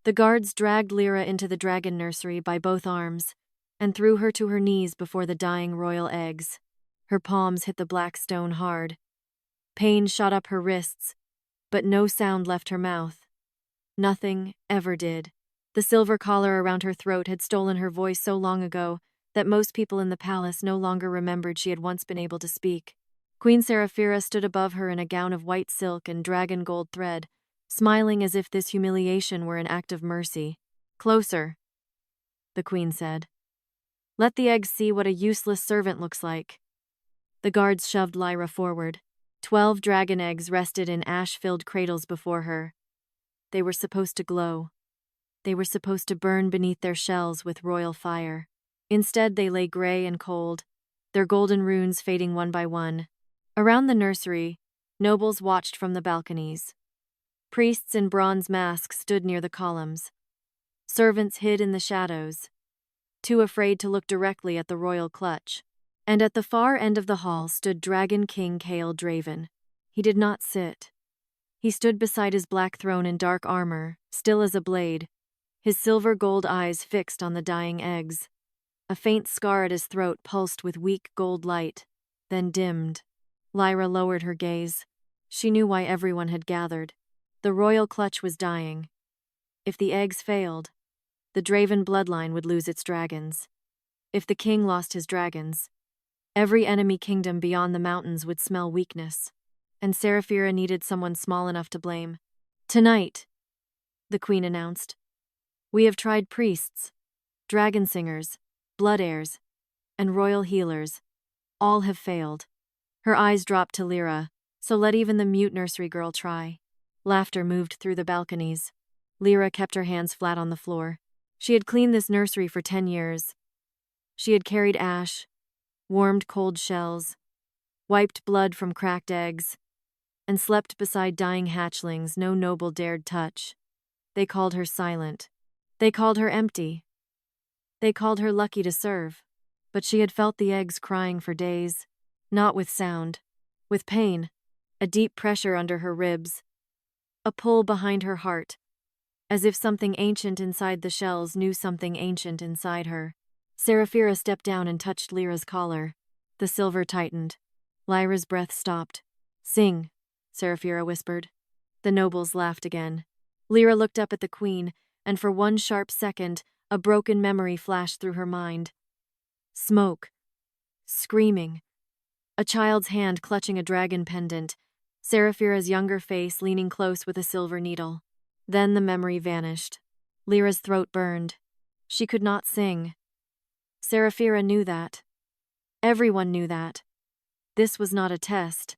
The guards dragged Lyra into the dragon nursery by both arms and threw her to her knees before the dying royal eggs. Her palms hit the black stone hard. Pain shot up her wrists, but no sound left her mouth. Nothing ever did. The silver collar around her throat had stolen her voice so long ago that most people in the palace no longer remembered she had once been able to speak. Queen Seraphira stood above her in a gown of white silk and dragon gold thread, smiling as if this humiliation were an act of mercy. "Closer," the queen said. "Let the eggs see what a useless servant looks like." The guards shoved Lyra forward. 12 dragon eggs rested in ash-filled cradles before her. They were supposed to glow. They were supposed to burn beneath their shells with royal fire. Instead, they lay gray and cold, their golden runes fading one by one. Around the nursery, nobles watched from the balconies. Priests in bronze masks stood near the columns. Servants hid in the shadows, too afraid to look directly at the royal clutch. And at the far end of the hall stood Dragon King Kael Draven. He did not sit. He stood beside his black throne in dark armor, still as a blade, his silver gold eyes fixed on the dying eggs. A faint scar at his throat pulsed with weak gold light, then dimmed. Lyra lowered her gaze. She knew why everyone had gathered. The royal clutch was dying. If the eggs failed, the Draven bloodline would lose its dragons. If the king lost his dragons, every enemy kingdom beyond the mountains would smell weakness, and Seraphira needed someone small enough to blame. "Tonight," the queen announced, "we have tried priests, dragon singers, blood heirs, and royal healers. All have failed." Her eyes dropped to Lyra. "So let even the mute nursery girl try." Laughter moved through the balconies. Lyra kept her hands flat on the floor. She had cleaned this nursery for 10 years. She had carried ash, warmed cold shells, wiped blood from cracked eggs, and slept beside dying hatchlings no noble dared touch. They called her silent. They called her empty. They called her lucky to serve. But she had felt the eggs crying for days, not with sound, with pain, a deep pressure under her ribs, a pull behind her heart, as if something ancient inside the shells knew something ancient inside her. Seraphira stepped down and touched Lyra's collar. The silver tightened. Lyra's breath stopped. "Sing," Seraphira whispered. The nobles laughed again. Lyra looked up at the queen, and for one sharp second, a broken memory flashed through her mind. Smoke. Screaming. A child's hand clutching a dragon pendant. Seraphira's younger face leaning close with a silver needle. Then the memory vanished. Lyra's throat burned. She could not sing. Seraphira knew that. Everyone knew that. This was not a test.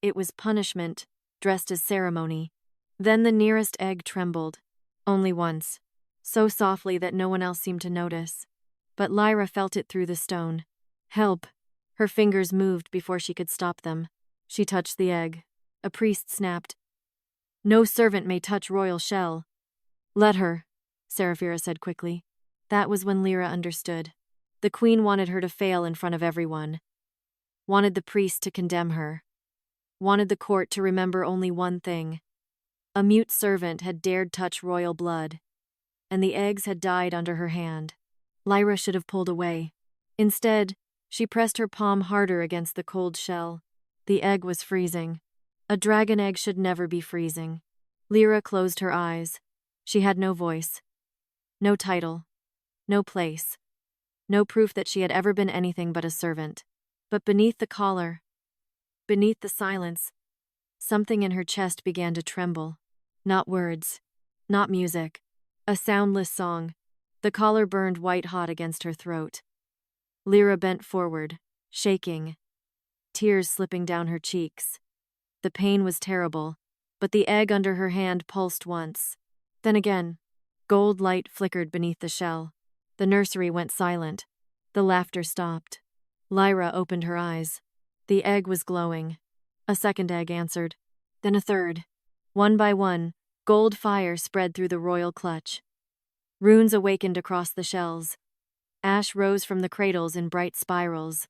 It was punishment, dressed as ceremony. Then the nearest egg trembled. Only once. So softly that no one else seemed to notice. But Lyra felt it through the stone. "Help!" Her fingers moved before she could stop them. She touched the egg. A priest snapped. "No servant may touch royal shell." "Let her," Seraphira said quickly. That was when Lyra understood. The queen wanted her to fail in front of everyone. Wanted the priest to condemn her. Wanted the court to remember only one thing. A mute servant had dared touch royal blood, and the eggs had died under her hand. Lyra should have pulled away. Instead, she pressed her palm harder against the cold shell. The egg was freezing. A dragon egg should never be freezing. Lyra closed her eyes. She had no voice. No title. No place. No proof that she had ever been anything but a servant. But beneath the collar, beneath the silence, something in her chest began to tremble. Not words. Not music. A soundless song. The collar burned white-hot against her throat. Lyra bent forward, shaking, tears slipping down her cheeks. The pain was terrible, but the egg under her hand pulsed once. Then again, gold light flickered beneath the shell. The nursery went silent. The laughter stopped. Lyra opened her eyes. The egg was glowing. A second egg answered. Then a third. One by one, gold fire spread through the royal clutch. Runes awakened across the shells. Ash rose from the cradles in bright spirals.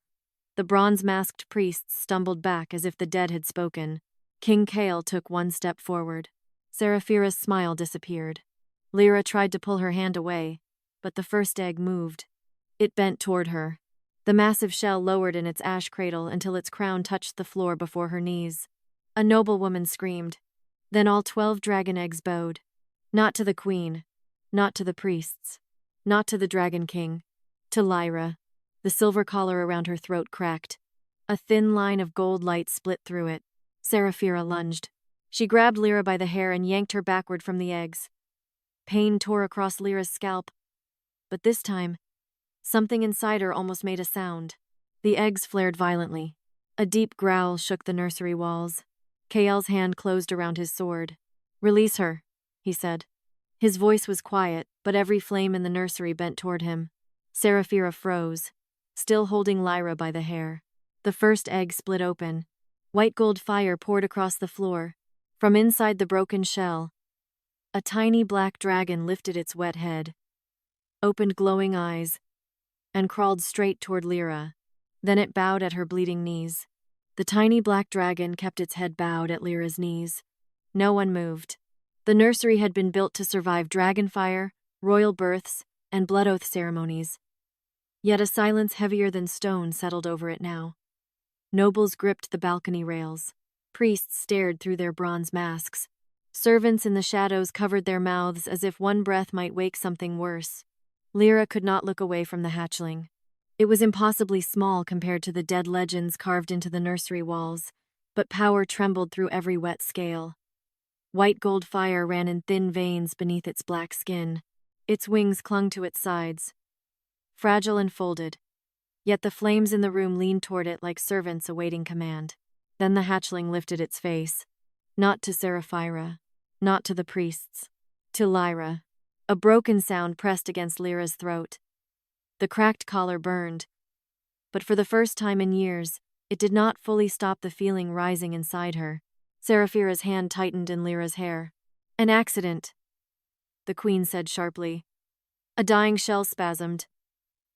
The bronze-masked priests stumbled back as if the dead had spoken. King Kael took one step forward. Seraphira's smile disappeared. Lyra tried to pull her hand away, but the first egg moved. It bent toward her. The massive shell lowered in its ash cradle until its crown touched the floor before her knees. A noblewoman screamed. Then all 12 dragon eggs bowed. Not to the queen, not to the priests, not to the dragon king, to Lyra. The silver collar around her throat cracked. A thin line of gold light split through it. Seraphira lunged. She grabbed Lyra by the hair and yanked her backward from the eggs. Pain tore across Lyra's scalp. But this time, something inside her almost made a sound. The eggs flared violently. A deep growl shook the nursery walls. Kael's hand closed around his sword. "Release her," he said. His voice was quiet, but every flame in the nursery bent toward him. Seraphira froze, still holding Lyra by the hair. The first egg split open. White gold fire poured across the floor. From inside the broken shell, a tiny black dragon lifted its wet head, opened glowing eyes, and crawled straight toward Lyra. Then it bowed at her bleeding knees. The tiny black dragon kept its head bowed at Lyra's knees. No one moved. The nursery had been built to survive dragon fire, royal births, and blood oath ceremonies. Yet a silence heavier than stone settled over it now. Nobles gripped the balcony rails. Priests stared through their bronze masks. Servants in the shadows covered their mouths as if one breath might wake something worse. Lyra could not look away from the hatchling. It was impossibly small compared to the dead legends carved into the nursery walls, but power trembled through every wet scale. White gold fire ran in thin veins beneath its black skin. Its wings clung to its sides, fragile and folded. Yet the flames in the room leaned toward it like servants awaiting command. Then the hatchling lifted its face. Not to Seraphira, not to the priests, to Lyra. A broken sound pressed against Lyra's throat. The cracked collar burned. But for the first time in years, it did not fully stop the feeling rising inside her. Seraphira's hand tightened in Lyra's hair. "An accident," the queen said sharply. A dying shell spasmed.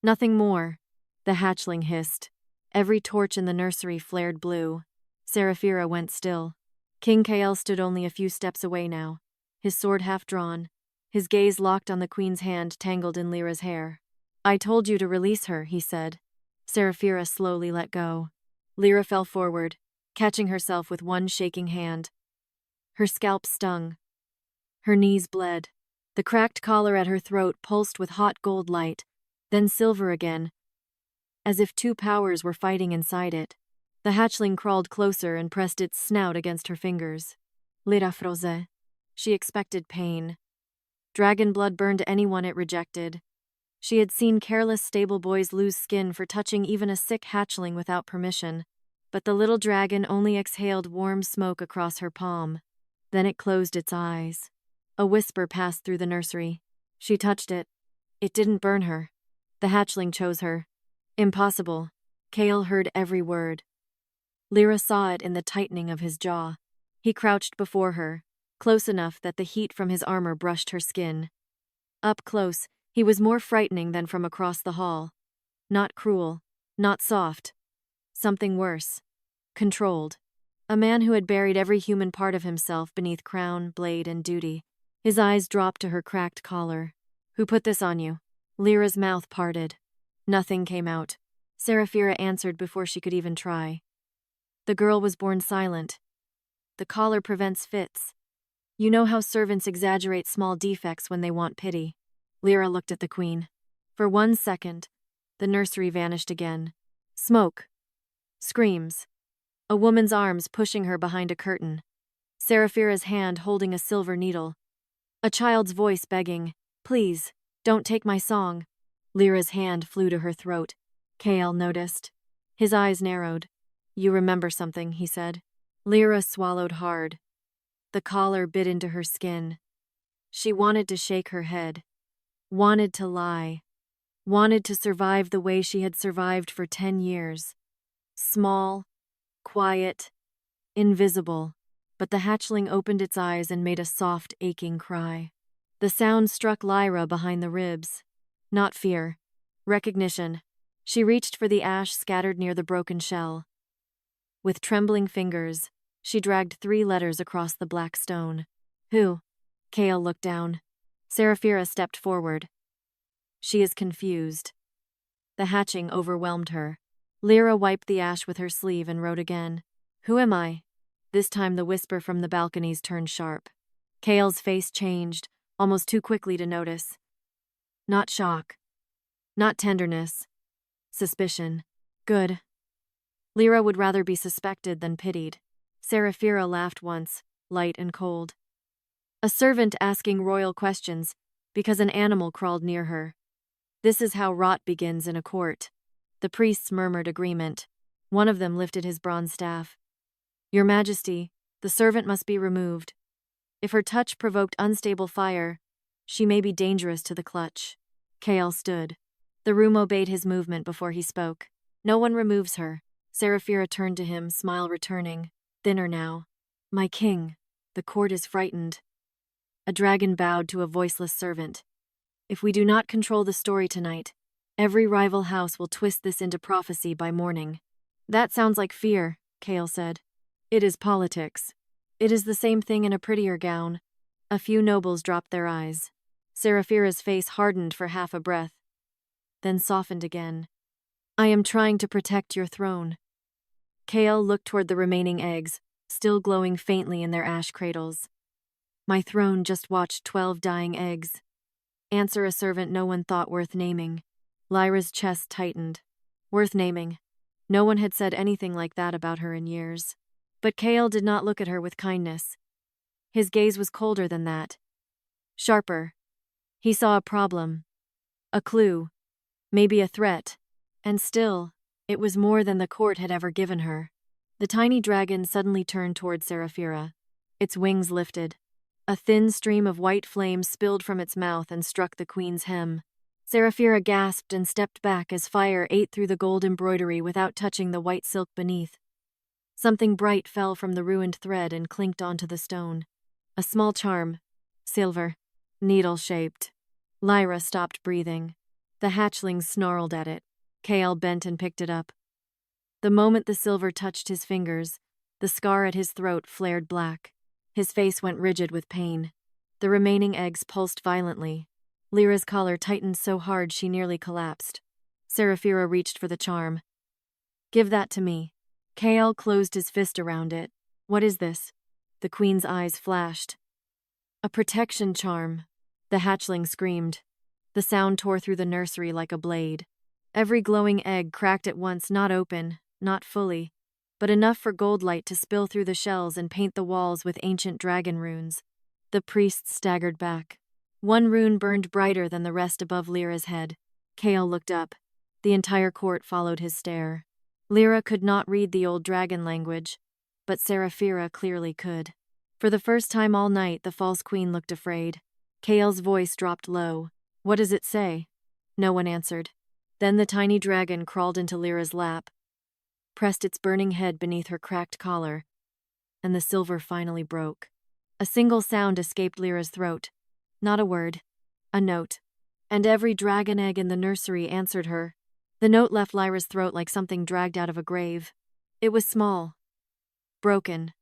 "Nothing more," the hatchling hissed. Every torch in the nursery flared blue. Seraphira went still. King Kael stood only a few steps away now, his sword half drawn, his gaze locked on the queen's hand tangled in Lyra's hair. "I told you to release her," he said. Seraphira slowly let go. Lyra fell forward, catching herself with one shaking hand. Her scalp stung. Her knees bled. The cracked collar at her throat pulsed with hot gold light, then silver again, as if two powers were fighting inside it. The hatchling crawled closer and pressed its snout against her fingers. Lyra froze. She expected pain. Dragon blood burned anyone it rejected. She had seen careless stable boys lose skin for touching even a sick hatchling without permission, but the little dragon only exhaled warm smoke across her palm. Then it closed its eyes. A whisper passed through the nursery. She touched it. It didn't burn her. The hatchling chose her. Impossible. Kael heard every word. Lyra saw it in the tightening of his jaw. He crouched before her, close enough that the heat from his armor brushed her skin. Up close, he was more frightening than from across the hall. Not cruel, not soft. Something worse. Controlled. A man who had buried every human part of himself beneath crown, blade, and duty. His eyes dropped to her cracked collar. "Who put this on you?" Lyra's mouth parted. Nothing came out. Seraphira answered before she could even try. The girl was born silent. "The collar prevents fits. You know how servants exaggerate small defects when they want pity." Lyra looked at the queen. For 1 second, the nursery vanished again. Smoke. Screams. A woman's arms pushing her behind a curtain. Seraphira's hand holding a silver needle. A child's voice begging, "Please, don't take my song." Lyra's hand flew to her throat. Kael noticed. His eyes narrowed. "You remember something," he said. Lyra swallowed hard. The collar bit into her skin. She wanted to shake her head. Wanted to lie. Wanted to survive the way she had survived for 10 years. Small, quiet, invisible. But the hatchling opened its eyes and made a soft, aching cry. The sound struck Lyra behind the ribs. Not fear. Recognition. She reached for the ash scattered near the broken shell. With trembling fingers, she dragged 3 letters across the black stone. "Who?" Kael looked down. Seraphira stepped forward. She is confused. The hatching overwhelmed her. Lyra wiped the ash with her sleeve and wrote again. Who am I? This time the whisper from the balconies turned sharp. Kael's face changed, almost too quickly to notice. Not shock. Not tenderness. Suspicion. Good. Lyra would rather be suspected than pitied. Seraphira laughed once, light and cold. A servant asking royal questions, because an animal crawled near her. This is how rot begins in a court. The priests murmured agreement. One of them lifted his bronze staff. Your Majesty, the servant must be removed. If her touch provoked unstable fire, she may be dangerous to the clutch. Kael stood. The room obeyed his movement before he spoke. No one removes her. Seraphira turned to him, smile returning, thinner now. My king, the court is frightened. A dragon bowed to a voiceless servant. If we do not control the story tonight, every rival house will twist this into prophecy by morning. That sounds like fear, Kael said. It is politics. It is the same thing in a prettier gown. A few nobles dropped their eyes. Seraphira's face hardened for half a breath, then softened again. I am trying to protect your throne. Kael looked toward the remaining eggs, still glowing faintly in their ash cradles. My throne just watched 12 dying eggs. Answer a servant no one thought worth naming. Lyra's chest tightened. Worth naming. No one had said anything like that about her in years. But Kael did not look at her with kindness. His gaze was colder than that. Sharper. He saw a problem. A clue. Maybe a threat. And still, it was more than the court had ever given her. The tiny dragon suddenly turned toward Seraphira. Its wings lifted. A thin stream of white flame spilled from its mouth and struck the queen's hem. Seraphira gasped and stepped back as fire ate through the gold embroidery without touching the white silk beneath. Something bright fell from the ruined thread and clinked onto the stone. A small charm. Silver. Needle-shaped. Lyra stopped breathing. The hatchlings snarled at it. Kael bent and picked it up. The moment the silver touched his fingers, the scar at his throat flared black. His face went rigid with pain. The remaining eggs pulsed violently. Lyra's collar tightened so hard she nearly collapsed. Seraphira reached for the charm. Give that to me. Kael closed his fist around it. What is this? The queen's eyes flashed. A protection charm. The hatchling screamed. The sound tore through the nursery like a blade. Every glowing egg cracked at once, not open, not fully, but enough for gold light to spill through the shells and paint the walls with ancient dragon runes. The priests staggered back. One rune burned brighter than the rest above Lyra's head. Kael looked up. The entire court followed his stare. Lyra could not read the old dragon language, but Seraphira clearly could. For the first time all night, the false queen looked afraid. Kael's voice dropped low. What does it say? No one answered. Then the tiny dragon crawled into Lyra's lap, pressed its burning head beneath her cracked collar, and the silver finally broke. A single sound escaped Lyra's throat. Not a word. A note. And every dragon egg in the nursery answered her. The note left Lyra's throat like something dragged out of a grave. It was small. Broken.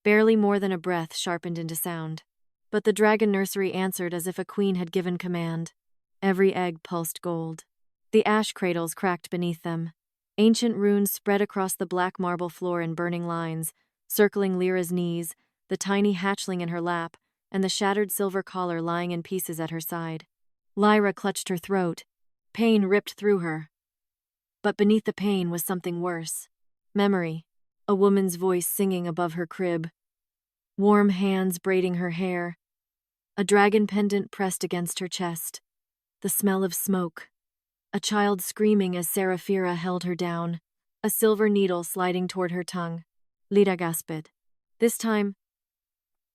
Barely more than a breath sharpened into sound. But the dragon nursery answered as if a queen had given command. Every egg pulsed gold. The ash cradles cracked beneath them. Ancient runes spread across the black marble floor in burning lines, circling Lyra's knees, the tiny hatchling in her lap, and the shattered silver collar lying in pieces at her side. Lyra clutched her throat. Pain ripped through her. But beneath the pain was something worse. Memory. A woman's voice singing above her crib. Warm hands braiding her hair. A dragon pendant pressed against her chest. The smell of smoke. A child screaming as Seraphira held her down. A silver needle sliding toward her tongue. Lyra gasped. This time,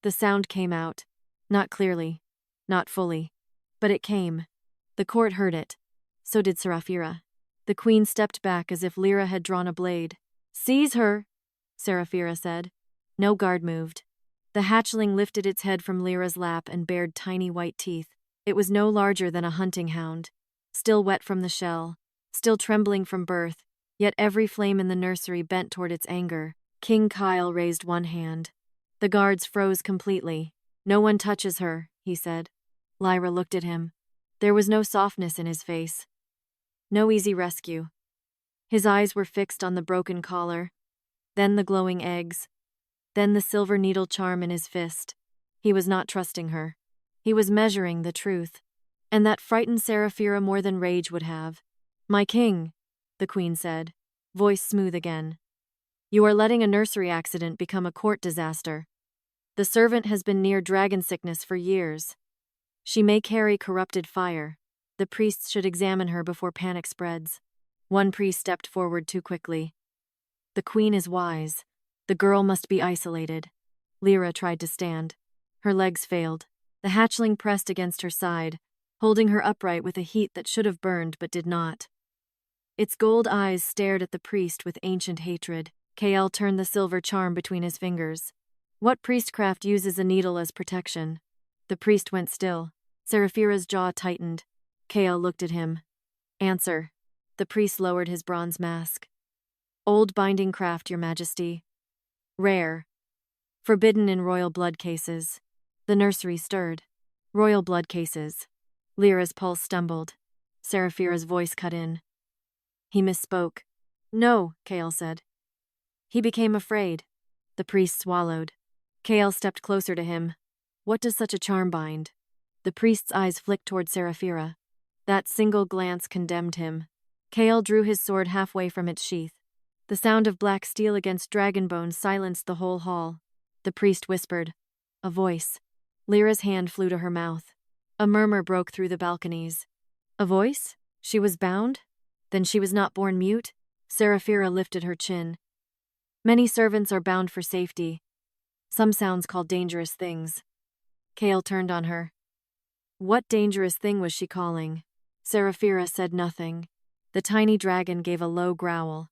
the sound came out. Not clearly. Not fully. But it came. The court heard it. So did Seraphira. The queen stepped back as if Lyra had drawn a blade. Seize her, Seraphira said. No guard moved. The hatchling lifted its head from Lyra's lap and bared tiny white teeth. It was no larger than a hunting hound, still wet from the shell, still trembling from birth, yet every flame in the nursery bent toward its anger. King Kael raised one hand. The guards froze completely. No one touches her, he said. Lyra looked at him. There was no softness in his face. No easy rescue. His eyes were fixed on the broken collar, then the glowing eggs, then the silver needle charm in his fist. He was not trusting her. He was measuring the truth. And that frightened Seraphira more than rage would have. "My king," the queen said, voice smooth again. "You are letting a nursery accident become a court disaster. The servant has been near dragon sickness for years. She may carry corrupted fire. The priests should examine her before panic spreads." One priest stepped forward too quickly. "The queen is wise. The girl must be isolated." Lyra tried to stand. Her legs failed. The hatchling pressed against her side, holding her upright with a heat that should have burned but did not. Its gold eyes stared at the priest with ancient hatred. Kael turned the silver charm between his fingers. "What priestcraft uses a needle as protection?" The priest went still. Seraphira's jaw tightened. Kael looked at him. "Answer." The priest lowered his bronze mask. "Old binding craft, your majesty. Rare. Forbidden in royal blood cases." The nursery stirred. "Royal blood cases." Lyra's pulse stumbled. Seraphira's voice cut in. "He misspoke." "No," Kael said. He became afraid. The priest swallowed. Kael stepped closer to him. "What does such a charm bind?" The priest's eyes flicked toward Seraphira. That single glance condemned him. Kael drew his sword halfway from its sheath. The sound of black steel against dragon bones silenced the whole hall. The priest whispered. A voice. Lyra's hand flew to her mouth. A murmur broke through the balconies. A voice? She was bound? Then she was not born mute? Seraphira lifted her chin. "Many servants are bound for safety. Some sounds called dangerous things." Kael turned on her. What dangerous thing was she calling? Seraphira said nothing. The tiny dragon gave a low growl.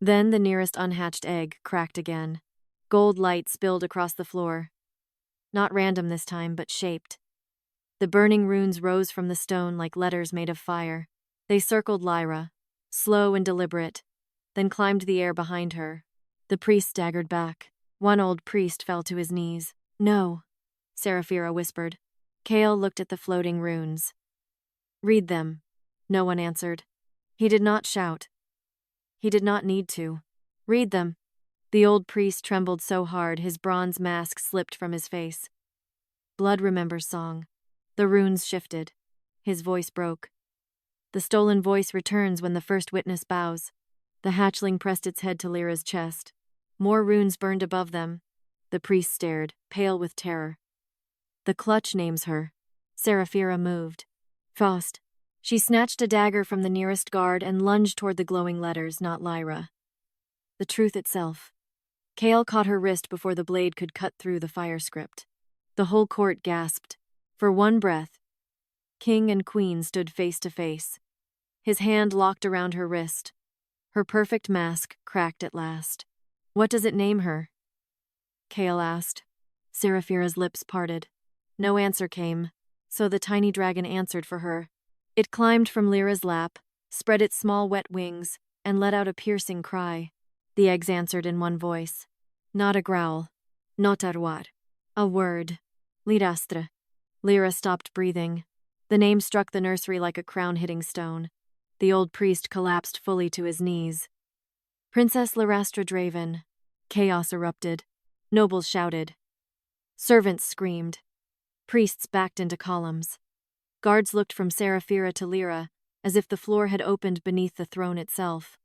Then the nearest unhatched egg cracked again. Gold light spilled across the floor. Not random this time, but shaped. The burning runes rose from the stone like letters made of fire. They circled Lyra, slow and deliberate, then climbed the air behind her. The priest staggered back. One old priest fell to his knees. "No," Seraphira whispered. Kael looked at the floating runes. "Read them." No one answered. He did not shout. He did not need to. "Read them." The old priest trembled so hard his bronze mask slipped from his face. "Blood remembers song." The runes shifted. His voice broke. "The stolen voice returns when the first witness bows." The hatchling pressed its head to Lyra's chest. More runes burned above them. The priest stared, pale with terror. "The clutch names her." Seraphira moved. Faust. She snatched a dagger from the nearest guard and lunged toward the glowing letters, not Lyra. The truth itself. Kael caught her wrist before the blade could cut through the fire script. The whole court gasped. For one breath, king and queen stood face to face. His hand locked around her wrist. Her perfect mask cracked at last. "What does it name her?" Kael asked. Seraphira's lips parted. No answer came, so the tiny dragon answered for her. It climbed from Lyra's lap, spread its small wet wings, and let out a piercing cry. The eggs answered in one voice. Not a growl. Not arwar. A word. Lirastra. Lyra stopped breathing. The name struck the nursery like a crown-hitting stone. The old priest collapsed fully to his knees. Princess Lyrastra Draven. Chaos erupted. Nobles shouted. Servants screamed. Priests backed into columns. Guards looked from Seraphira to Lyra, as if the floor had opened beneath the throne itself.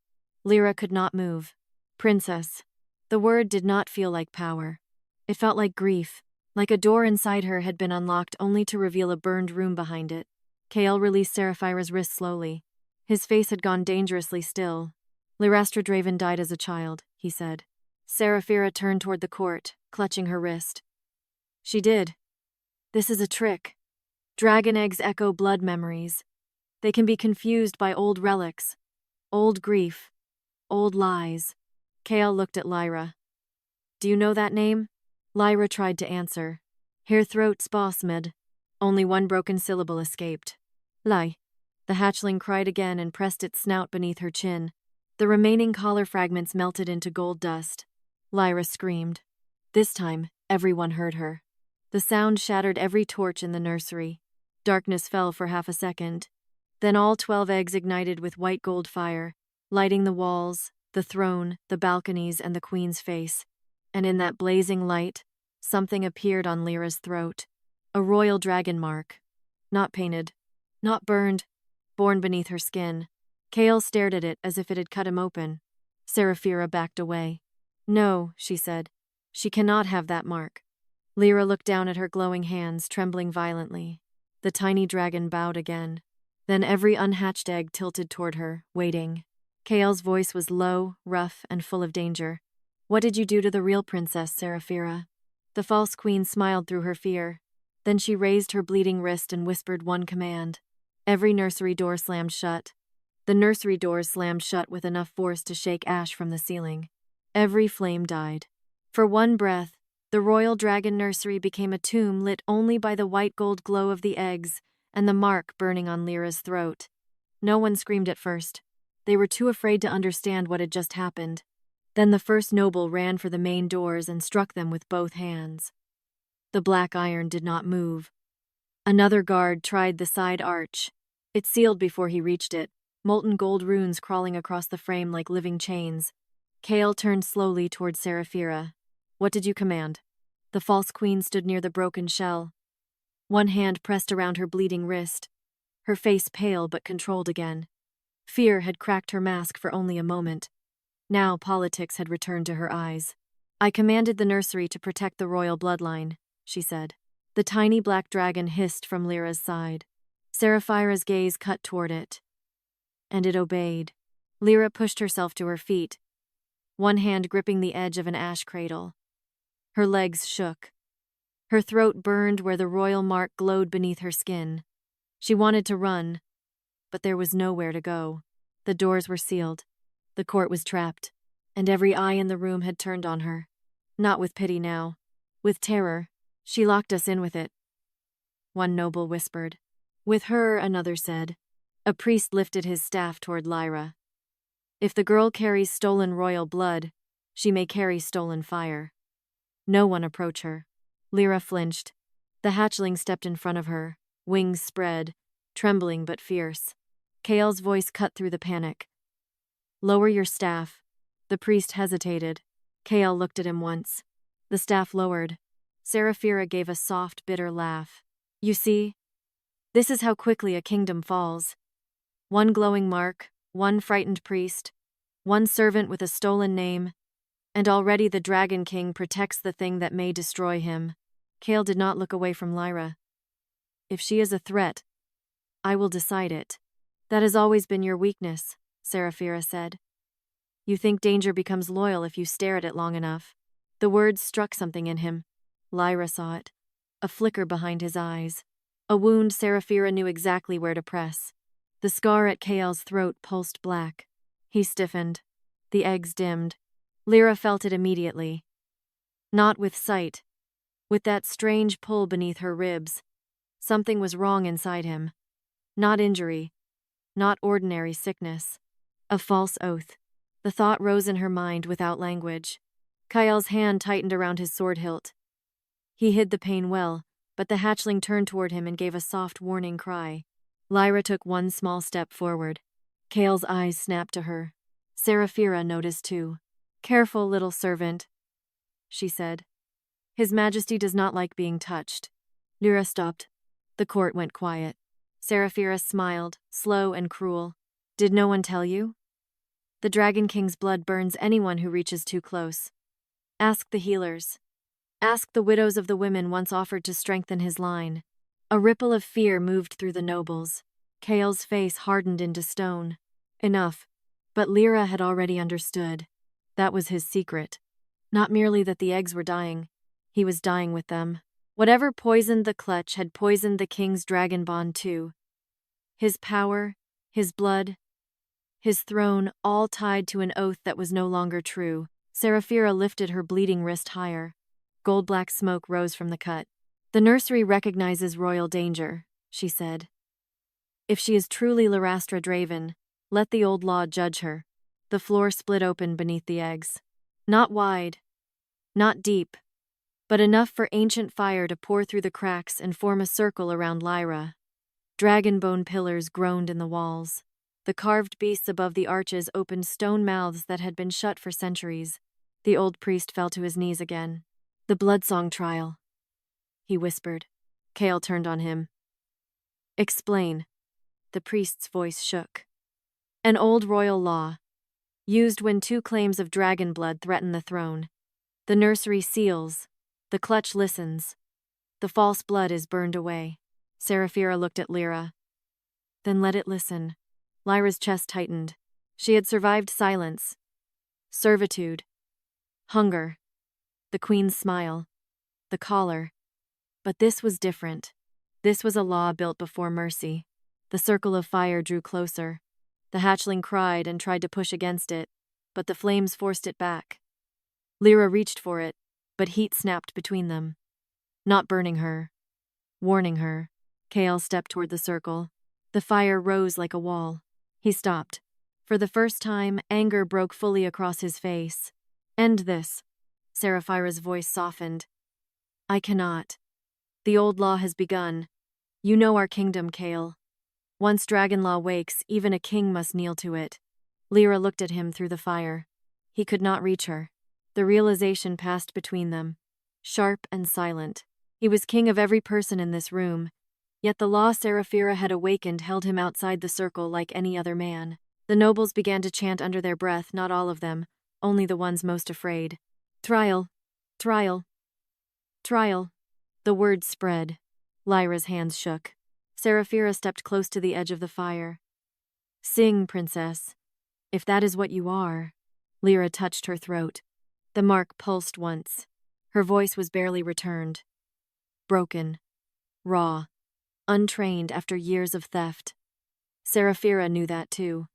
Lyra could not move. Princess. The word did not feel like power. It felt like grief, like a door inside her had been unlocked only to reveal a burned room behind it. Kael released Seraphira's wrist slowly. His face had gone dangerously still. Lyrastra Draven died as a child, he said. Seraphira turned toward the court, clutching her wrist. She did. This is a trick. Dragon eggs echo blood memories. They can be confused by old relics, old grief, old lies. Kael looked at Lyra. Do you know that name? Lyra tried to answer. Her throat spasmed. Only one broken syllable escaped. Lie. The hatchling cried again and pressed its snout beneath her chin. The remaining collar fragments melted into gold dust. Lyra screamed. This time, everyone heard her. The sound shattered every torch in the nursery. Darkness fell for half a second. Then all 12 eggs ignited with white gold fire, lighting the walls, the throne, the balconies, and the queen's face. And in that blazing light, something appeared on Lyra's throat. A royal dragon mark. Not painted. Not burned. Born beneath her skin. Kael stared at it as if it had cut him open. Seraphira backed away. No, she said. She cannot have that mark. Lyra looked down at her glowing hands, trembling violently. The tiny dragon bowed again. Then every unhatched egg tilted toward her, waiting. Kael's voice was low, rough, and full of danger. What did you do to the real princess, Seraphira? The false queen smiled through her fear. Then she raised her bleeding wrist and whispered one command. Every nursery door slammed shut. The nursery doors slammed shut with enough force to shake ash from the ceiling. Every flame died. For one breath, the royal dragon nursery became a tomb lit only by the white gold glow of the eggs and the mark burning on Lyra's throat. No one screamed at first. They were too afraid to understand what had just happened. Then the first noble ran for the main doors and struck them with both hands. The black iron did not move. Another guard tried the side arch. It sealed before he reached it, molten gold runes crawling across the frame like living chains. Kael turned slowly toward Seraphira. What did you command? The false queen stood near the broken shell. One hand pressed around her bleeding wrist. Her face pale but controlled again. Fear had cracked her mask for only a moment. Now politics had returned to her eyes. I commanded the nursery to protect the royal bloodline, she said. The tiny black dragon hissed from Lyra's side. Seraphira's gaze cut toward it. And it obeyed. Lyra pushed herself to her feet, one hand gripping the edge of an ash cradle. Her legs shook. Her throat burned where the royal mark glowed beneath her skin. She wanted to run, but there was nowhere to go. The doors were sealed. The court was trapped, and every eye in the room had turned on her. Not with pity now. With terror. She locked us in with it. One noble whispered. With her, another said. A priest lifted his staff toward Lyra. If the girl carries stolen royal blood, she may carry stolen fire. No one approach her. Lyra flinched. The hatchling stepped in front of her, wings spread, trembling but fierce. Kael's voice cut through the panic. Lower your staff. The priest hesitated. Kael looked at him once. The staff lowered. Seraphira gave a soft, bitter laugh. You see, this is how quickly a kingdom falls. One glowing mark, one frightened priest, one servant with a stolen name, and already the Dragon King protects the thing that may destroy him. Kael did not look away from Lyra. If she is a threat, I will decide it. That has always been your weakness, Seraphira said. You think danger becomes loyal if you stare at it long enough. The words struck something in him. Lyra saw it. A flicker behind his eyes. A wound Seraphira knew exactly where to press. The scar at Kael's throat pulsed black. He stiffened. The eggs dimmed. Lyra felt it immediately. Not with sight. With that strange pull beneath her ribs. Something was wrong inside him. Not injury. Not ordinary sickness. A false oath. The thought rose in her mind without language. Kael's hand tightened around his sword hilt. He hid the pain well, but the hatchling turned toward him and gave a soft warning cry. Lyra took one small step forward. Kael's eyes snapped to her. Seraphira noticed too. Careful, little servant, she said. His Majesty does not like being touched. Lyra stopped. The court went quiet. Seraphira smiled, slow and cruel. Did no one tell you? The Dragon King's blood burns anyone who reaches too close. Ask the healers. Ask the widows of the women once offered to strengthen his line. A ripple of fear moved through the nobles. Kael's face hardened into stone. Enough. But Lyra had already understood. That was his secret. Not merely that the eggs were dying. He was dying with them. Whatever poisoned the clutch had poisoned the king's dragon bond too. His power, his blood, his throne, all tied to an oath that was no longer true. Seraphira lifted her bleeding wrist higher. Gold-black smoke rose from the cut. The nursery recognizes royal danger, she said. If she is truly Lyrastra Draven, let the old law judge her. The floor split open beneath the eggs. Not wide, not deep, but enough for ancient fire to pour through the cracks and form a circle around Lyra. Dragon bone pillars groaned in the walls. The carved beasts above the arches opened stone mouths that had been shut for centuries. The old priest fell to his knees again. "The Bloodsong trial," he whispered. Kael turned on him. "Explain." The priest's voice shook. "An old royal law, used when two claims of dragon blood threaten the throne. The nursery seals. The clutch listens. The false blood is burned away." Seraphira looked at Lyra. "Then let it listen." Lyra's chest tightened. She had survived silence, servitude, hunger, the queen's smile, the collar. But this was different. This was a law built before mercy. The circle of fire drew closer. The hatchling cried and tried to push against it, but the flames forced it back. Lyra reached for it, but heat snapped between them. Not burning her, warning her. Kael stepped toward the circle. The fire rose like a wall. He stopped. For the first time, anger broke fully across his face. "End this." Seraphira's voice softened. "I cannot. The old law has begun. You know our kingdom, Kael. Once dragon law wakes, even a king must kneel to it." Lyra looked at him through the fire. He could not reach her. The realization passed between them, sharp and silent. He was king of every person in this room, yet the law Seraphira had awakened held him outside the circle like any other man. The nobles began to chant under their breath, not all of them, only the ones most afraid. "Trial, trial, trial." The words spread. Lyra's hands shook. Seraphira stepped close to the edge of the fire. "Sing, princess, if that is what you are." Lyra touched her throat. The mark pulsed once. Her voice was barely returned. Broken, raw, untrained after years of theft. Seraphira knew that too.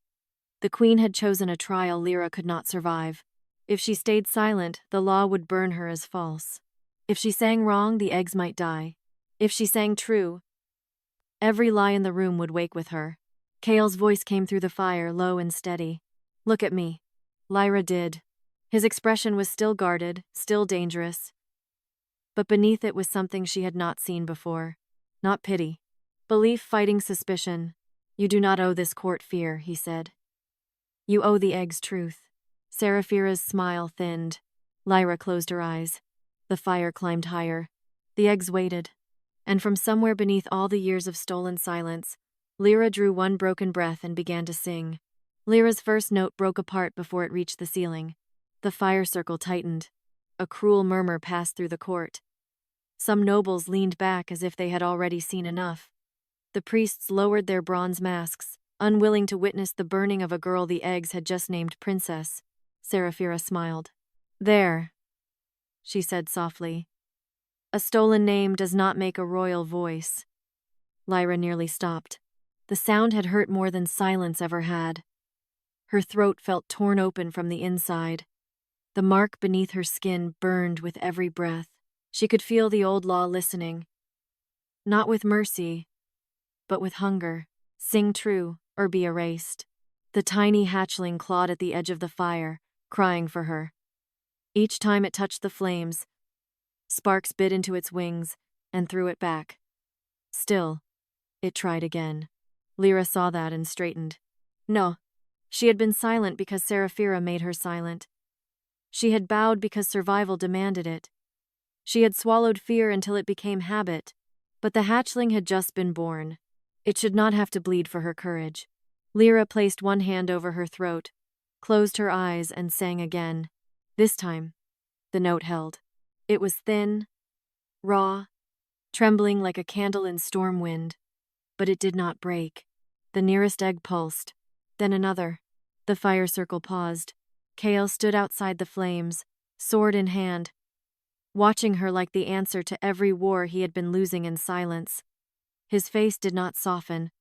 The queen had chosen a trial Lyra could not survive. If she stayed silent, the law would burn her as false. If she sang wrong, the eggs might die. If she sang true, every lie in the room would wake with her. Kael's voice came through the fire, low and steady. "Look at me." Lyra did. His expression was still guarded, still dangerous. But beneath it was something she had not seen before. Not pity. Belief fighting suspicion. "You do not owe this court fear," he said. "You owe the eggs truth." Seraphira's smile thinned. Lyra closed her eyes. The fire climbed higher. The eggs waited. And from somewhere beneath all the years of stolen silence, Lyra drew one broken breath and began to sing. Lyra's first note broke apart before it reached the ceiling. The fire circle tightened. A cruel murmur passed through the court. Some nobles leaned back as if they had already seen enough. The priests lowered their bronze masks, unwilling to witness the burning of a girl the eggs had just named princess. Seraphira smiled. "There," she said softly. "A stolen name does not make a royal voice." Lyra nearly stopped. The sound had hurt more than silence ever had. Her throat felt torn open from the inside. The mark beneath her skin burned with every breath. She could feel the old law listening. Not with mercy, but with hunger. Sing true, or be erased. The tiny hatchling clawed at the edge of the fire, crying for her. Each time it touched the flames, sparks bit into its wings and threw it back. Still, it tried again. Lyra saw that and straightened. No, she had been silent because Seraphira made her silent. She had bowed because survival demanded it. She had swallowed fear until it became habit, but the hatchling had just been born. It should not have to bleed for her courage. Lyra placed one hand over her throat, closed her eyes, and sang again. This time, the note held. It was thin, raw, trembling like a candle in storm wind, but it did not break. The nearest egg pulsed, then another. The fire circle paused. Kael stood outside the flames, sword in hand, watching her like the answer to every war he had been losing in silence. His face did not soften.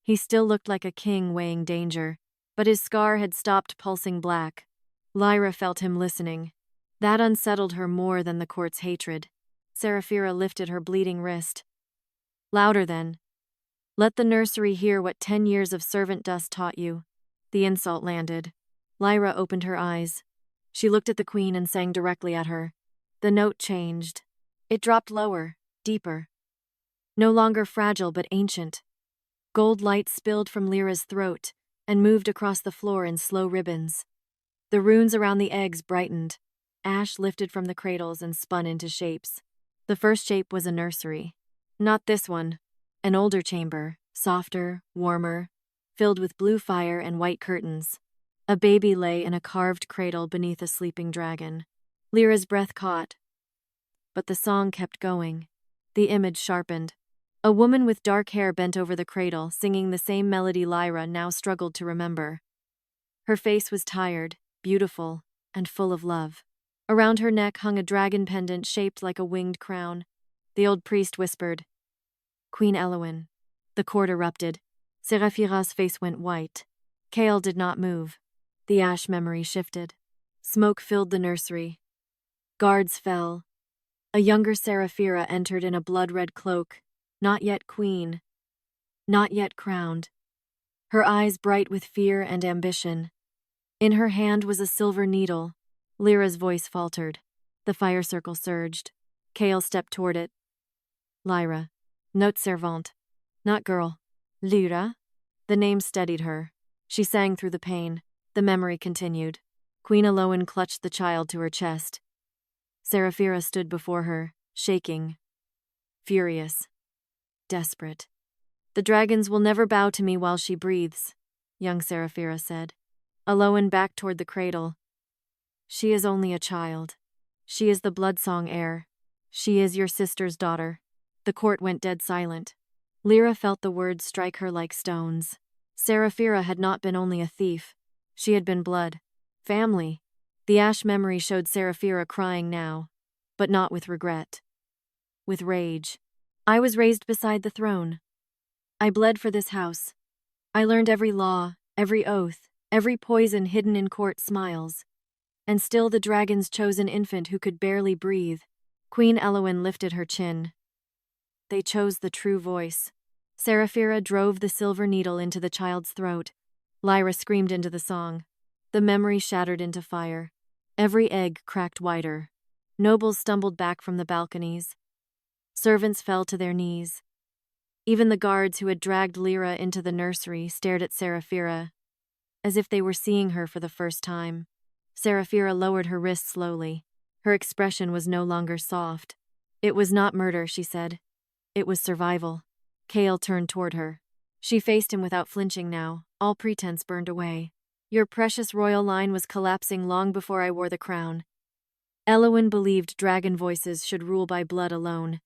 He still looked like a king weighing danger, but his scar had stopped pulsing black. Lyra felt him listening. That unsettled her more than the court's hatred. Seraphira lifted her bleeding wrist. "Louder then. Let the nursery hear what 10 years of servant dust taught you." The insult landed. Lyra opened her eyes. She looked at the queen and sang directly at her. The note changed. It dropped lower, deeper. No longer fragile but ancient. Gold light spilled from Lyra's throat and moved across the floor in slow ribbons. The runes around the eggs brightened. Ash lifted from the cradles and spun into shapes. The first shape was a nursery. Not this one. An older chamber, softer, warmer, filled with blue fire and white curtains. A baby lay in a carved cradle beneath a sleeping dragon. Lyra's breath caught, but the song kept going. The image sharpened. A woman with dark hair bent over the cradle, singing the same melody Lyra now struggled to remember. Her face was tired, beautiful, and full of love. Around her neck hung a dragon pendant shaped like a winged crown. The old priest whispered, "Queen Elowyn." The court erupted. Seraphira's face went white. Kael did not move. The ash memory shifted. Smoke filled the nursery. Guards fell. A younger Seraphira entered in a blood-red cloak, not yet queen, not yet crowned. Her eyes bright with fear and ambition. In her hand was a silver needle. Lyra's voice faltered. The fire circle surged. Kael stepped toward it. Lyra. Note servante. Not girl. Lyra? The name steadied her. She sang through the pain. The memory continued. Queen Elowyn clutched the child to her chest. Seraphira stood before her, shaking, furious, desperate. "The dragons will never bow to me while she breathes," young Seraphira said. Elowyn backed toward the cradle. "She is only a child. She is the Bloodsong heir. She is your sister's daughter." The court went dead silent. Lyra felt the words strike her like stones. Seraphira had not been only a thief. She had been blood. Family. The ash memory showed Seraphira crying now, but not with regret. With rage. "I was raised beside the throne. I bled for this house. I learned every law, every oath, every poison hidden in court smiles. And still the dragons chose an infant who could barely breathe." Queen Elowyn lifted her chin. "They chose the true voice." Seraphira drove the silver needle into the child's throat. Lyra screamed into the song. The memory shattered into fire. Every egg cracked wider. Nobles stumbled back from the balconies. Servants fell to their knees. Even the guards who had dragged Lyra into the nursery stared at Seraphira, as if they were seeing her for the first time. Seraphira lowered her wrist slowly. Her expression was no longer soft. "It was not murder," she said. "It was survival." Kael turned toward her. She faced him without flinching now, all pretense burned away. "Your precious royal line was collapsing long before I wore the crown." Elowyn believed dragon voices should rule by blood alone.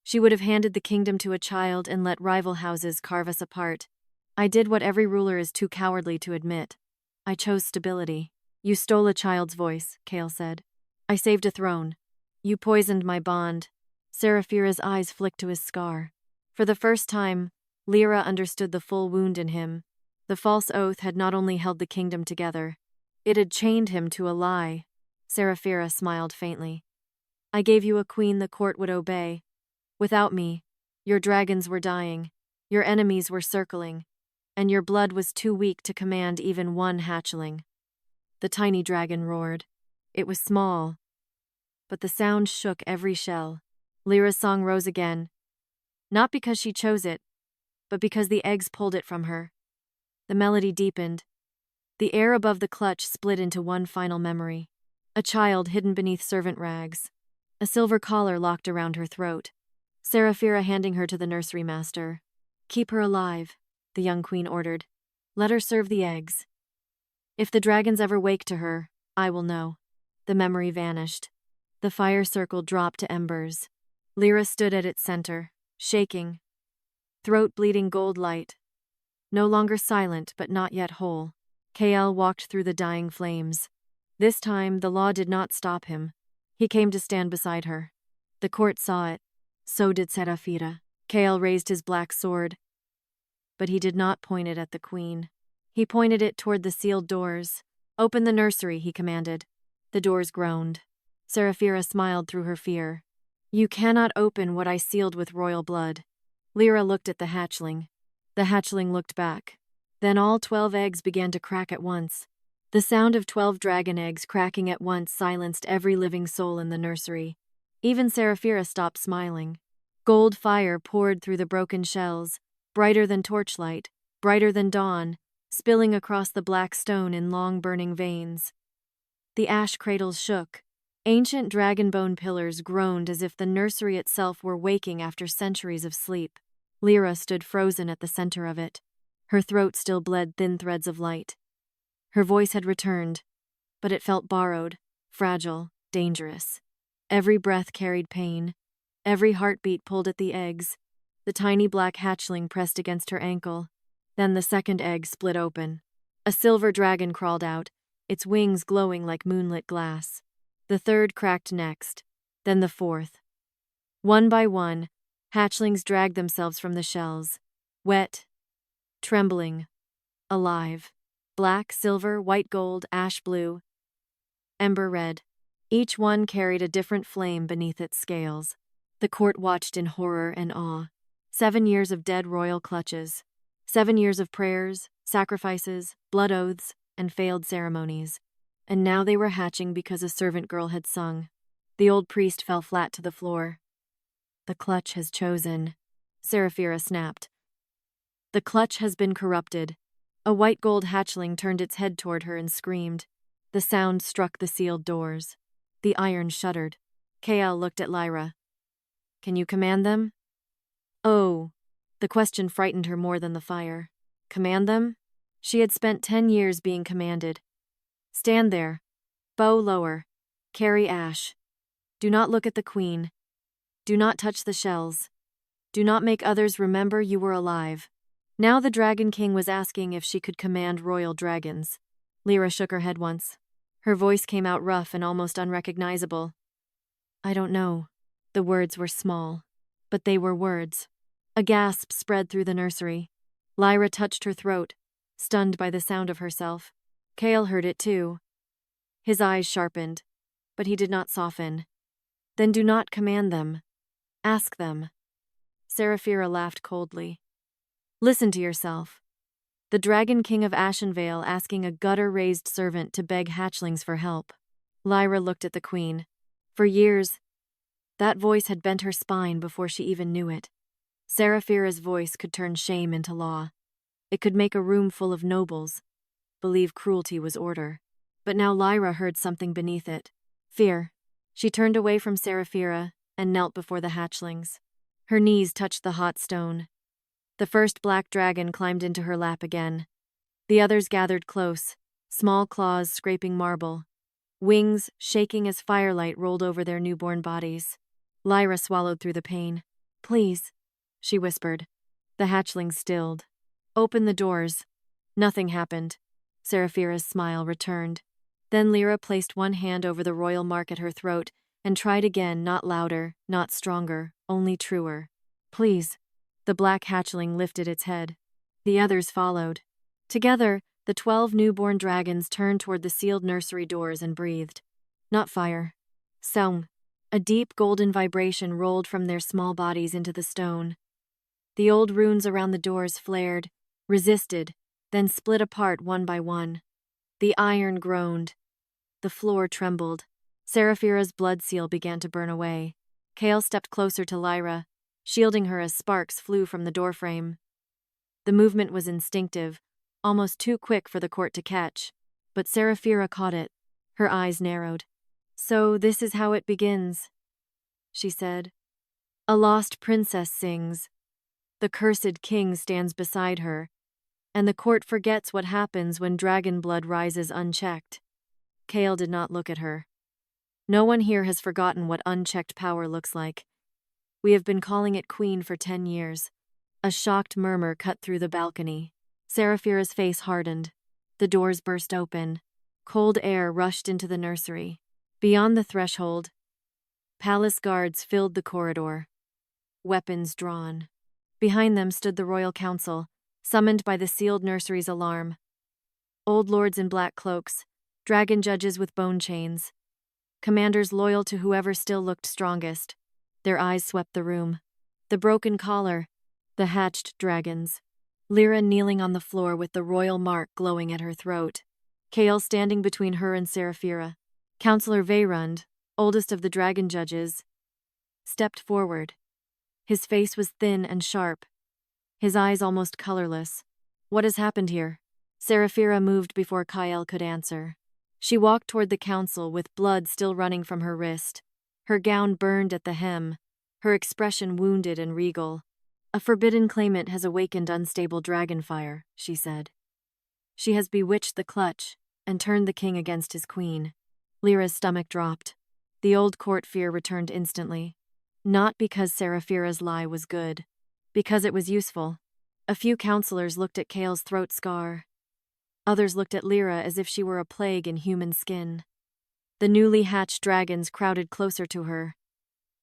She would have handed the kingdom to a child and let rival houses carve us apart. "I did what every ruler is too cowardly to admit. I chose stability." "You stole a child's voice," Kael said. "I saved a throne. You poisoned my bond." Seraphira's eyes flicked to his scar. For the first time, Lyra understood the full wound in him. The false oath had not only held the kingdom together, it had chained him to a lie. Seraphira smiled faintly. "I gave you a queen the court would obey. Without me, your dragons were dying, your enemies were circling, and your blood was too weak to command even one hatchling." The tiny dragon roared. It was small, but the sound shook every shell. Lyra's song rose again, not because she chose it, but because the eggs pulled it from her. The melody deepened. The air above the clutch split into one final memory. A child hidden beneath servant rags. A silver collar locked around her throat. Seraphira handing her to the nursery master. "Keep her alive," the young queen ordered. "Let her serve the eggs. If the dragons ever wake to her, I will know." The memory vanished. The fire circle dropped to embers. Lyra stood at its center, shaking, throat bleeding gold light. No longer silent, but not yet whole. Kael walked through the dying flames. This time, the law did not stop him. He came to stand beside her. The court saw it. So did Seraphira. Kael raised his black sword, but he did not point it at the queen. He pointed it toward the sealed doors. "Open the nursery," he commanded. The doors groaned. Seraphira smiled through her fear. "You cannot open what I sealed with royal blood." Lyra looked at the hatchling. The hatchling looked back. Then all 12 eggs began to crack at once. The sound of 12 dragon eggs cracking at once silenced every living soul in the nursery. Even Seraphira stopped smiling. Gold fire poured through the broken shells. brighter than torchlight, brighter than dawn, spilling across the black stone in long burning veins. The ash cradles shook. Ancient dragonbone pillars groaned as if the nursery itself were waking after centuries of sleep. Lyra stood frozen at the center of it. Her throat still bled thin threads of light. Her voice had returned, but it felt borrowed, fragile, dangerous. Every breath carried pain. Every heartbeat pulled at the eggs. The tiny black hatchling pressed against her ankle. Then the second egg split open. A silver dragon crawled out, its wings glowing like moonlit glass. The third cracked next, then the fourth. One by one, hatchlings dragged themselves from the shells, wet, trembling, alive. Black, silver, white gold, ash blue, ember red. Each one carried a different flame beneath its scales. The court watched in horror and awe. 7 years of dead royal clutches. 7 years of prayers, sacrifices, blood oaths, and failed ceremonies. And now they were hatching because a servant girl had sung. The old priest fell flat to the floor. The clutch has chosen. Seraphira snapped. The clutch has been corrupted. A white gold hatchling turned its head toward her and screamed. The sound struck the sealed doors. The iron shuddered. Kael looked at Lyra. Can you command them? Oh. The question frightened her more than the fire. Command them? She had spent 10 years being commanded. Stand there. Bow lower. Carry ash. Do not look at the queen. Do not touch the shells. Do not make others remember you were alive. Now the Dragon King was asking if she could command royal dragons. Lyra shook her head once. Her voice came out rough and almost unrecognizable. I don't know. The words were small, but they were words. A gasp spread through the nursery. Lyra touched her throat, stunned by the sound of herself. Kael heard it too. His eyes sharpened, but he did not soften. Then do not command them. Ask them. Seraphira laughed coldly. Listen to yourself. The Dragon King of Ashenvale asking a gutter-raised servant to beg hatchlings for help. Lyra looked at the queen. For years, that voice had bent her spine before she even knew it. Seraphira's voice could turn shame into law. It could make a room full of nobles believe cruelty was order. But now Lyra heard something beneath it. Fear. She turned away from Seraphira and knelt before the hatchlings. Her knees touched the hot stone. The first black dragon climbed into her lap again. The others gathered close, small claws scraping marble, wings shaking as firelight rolled over their newborn bodies. Lyra swallowed through the pain. Please, she whispered. The hatchlings stilled. Open the doors. Nothing happened. Seraphira's smile returned. Then Lyra placed one hand over the royal mark at her throat and tried again, not louder, not stronger, only truer. Please. The black hatchling lifted its head. The others followed. Together, the 12 newborn dragons turned toward the sealed nursery doors and breathed. Not fire. Sound. A deep golden vibration rolled from their small bodies into the stone. The old runes around the doors flared, resisted, then split apart one by one. The iron groaned. The floor trembled. Seraphira's blood seal began to burn away. Kael stepped closer to Lyra, shielding her as sparks flew from the doorframe. The movement was instinctive, almost too quick for the court to catch, but Seraphira caught it. Her eyes narrowed. So this is how it begins, she said. A lost princess sings. The cursed king stands beside her, and the court forgets what happens when dragon blood rises unchecked. Kael did not look at her. No one here has forgotten what unchecked power looks like. We have been calling it queen for 10 years. A shocked murmur cut through the balcony. Seraphira's face hardened. The doors burst open. Cold air rushed into the nursery. Beyond the threshold, palace guards filled the corridor, weapons drawn. Behind them stood the royal council, summoned by the sealed nursery's alarm. Old lords in black cloaks, dragon judges with bone chains, commanders loyal to whoever still looked strongest. Their eyes swept the room. The broken collar, the hatched dragons. Lyra kneeling on the floor with the royal mark glowing at her throat. Kael standing between her and Seraphira. Counselor Vayrund, oldest of the dragon judges, stepped forward. His face was thin and sharp, his eyes almost colorless. What has happened here? Seraphira moved before Kael could answer. She walked toward the council with blood still running from her wrist. Her gown burned at the hem, her expression wounded and regal. A forbidden claimant has awakened unstable dragon fire, she said. She has bewitched the clutch and turned the king against his queen. Lyra's stomach dropped. The old court fear returned instantly. Not because Seraphira's lie was good, because it was useful. A few counselors looked at Kael's throat scar. Others looked at Lyra as if she were a plague in human skin. The newly hatched dragons crowded closer to her,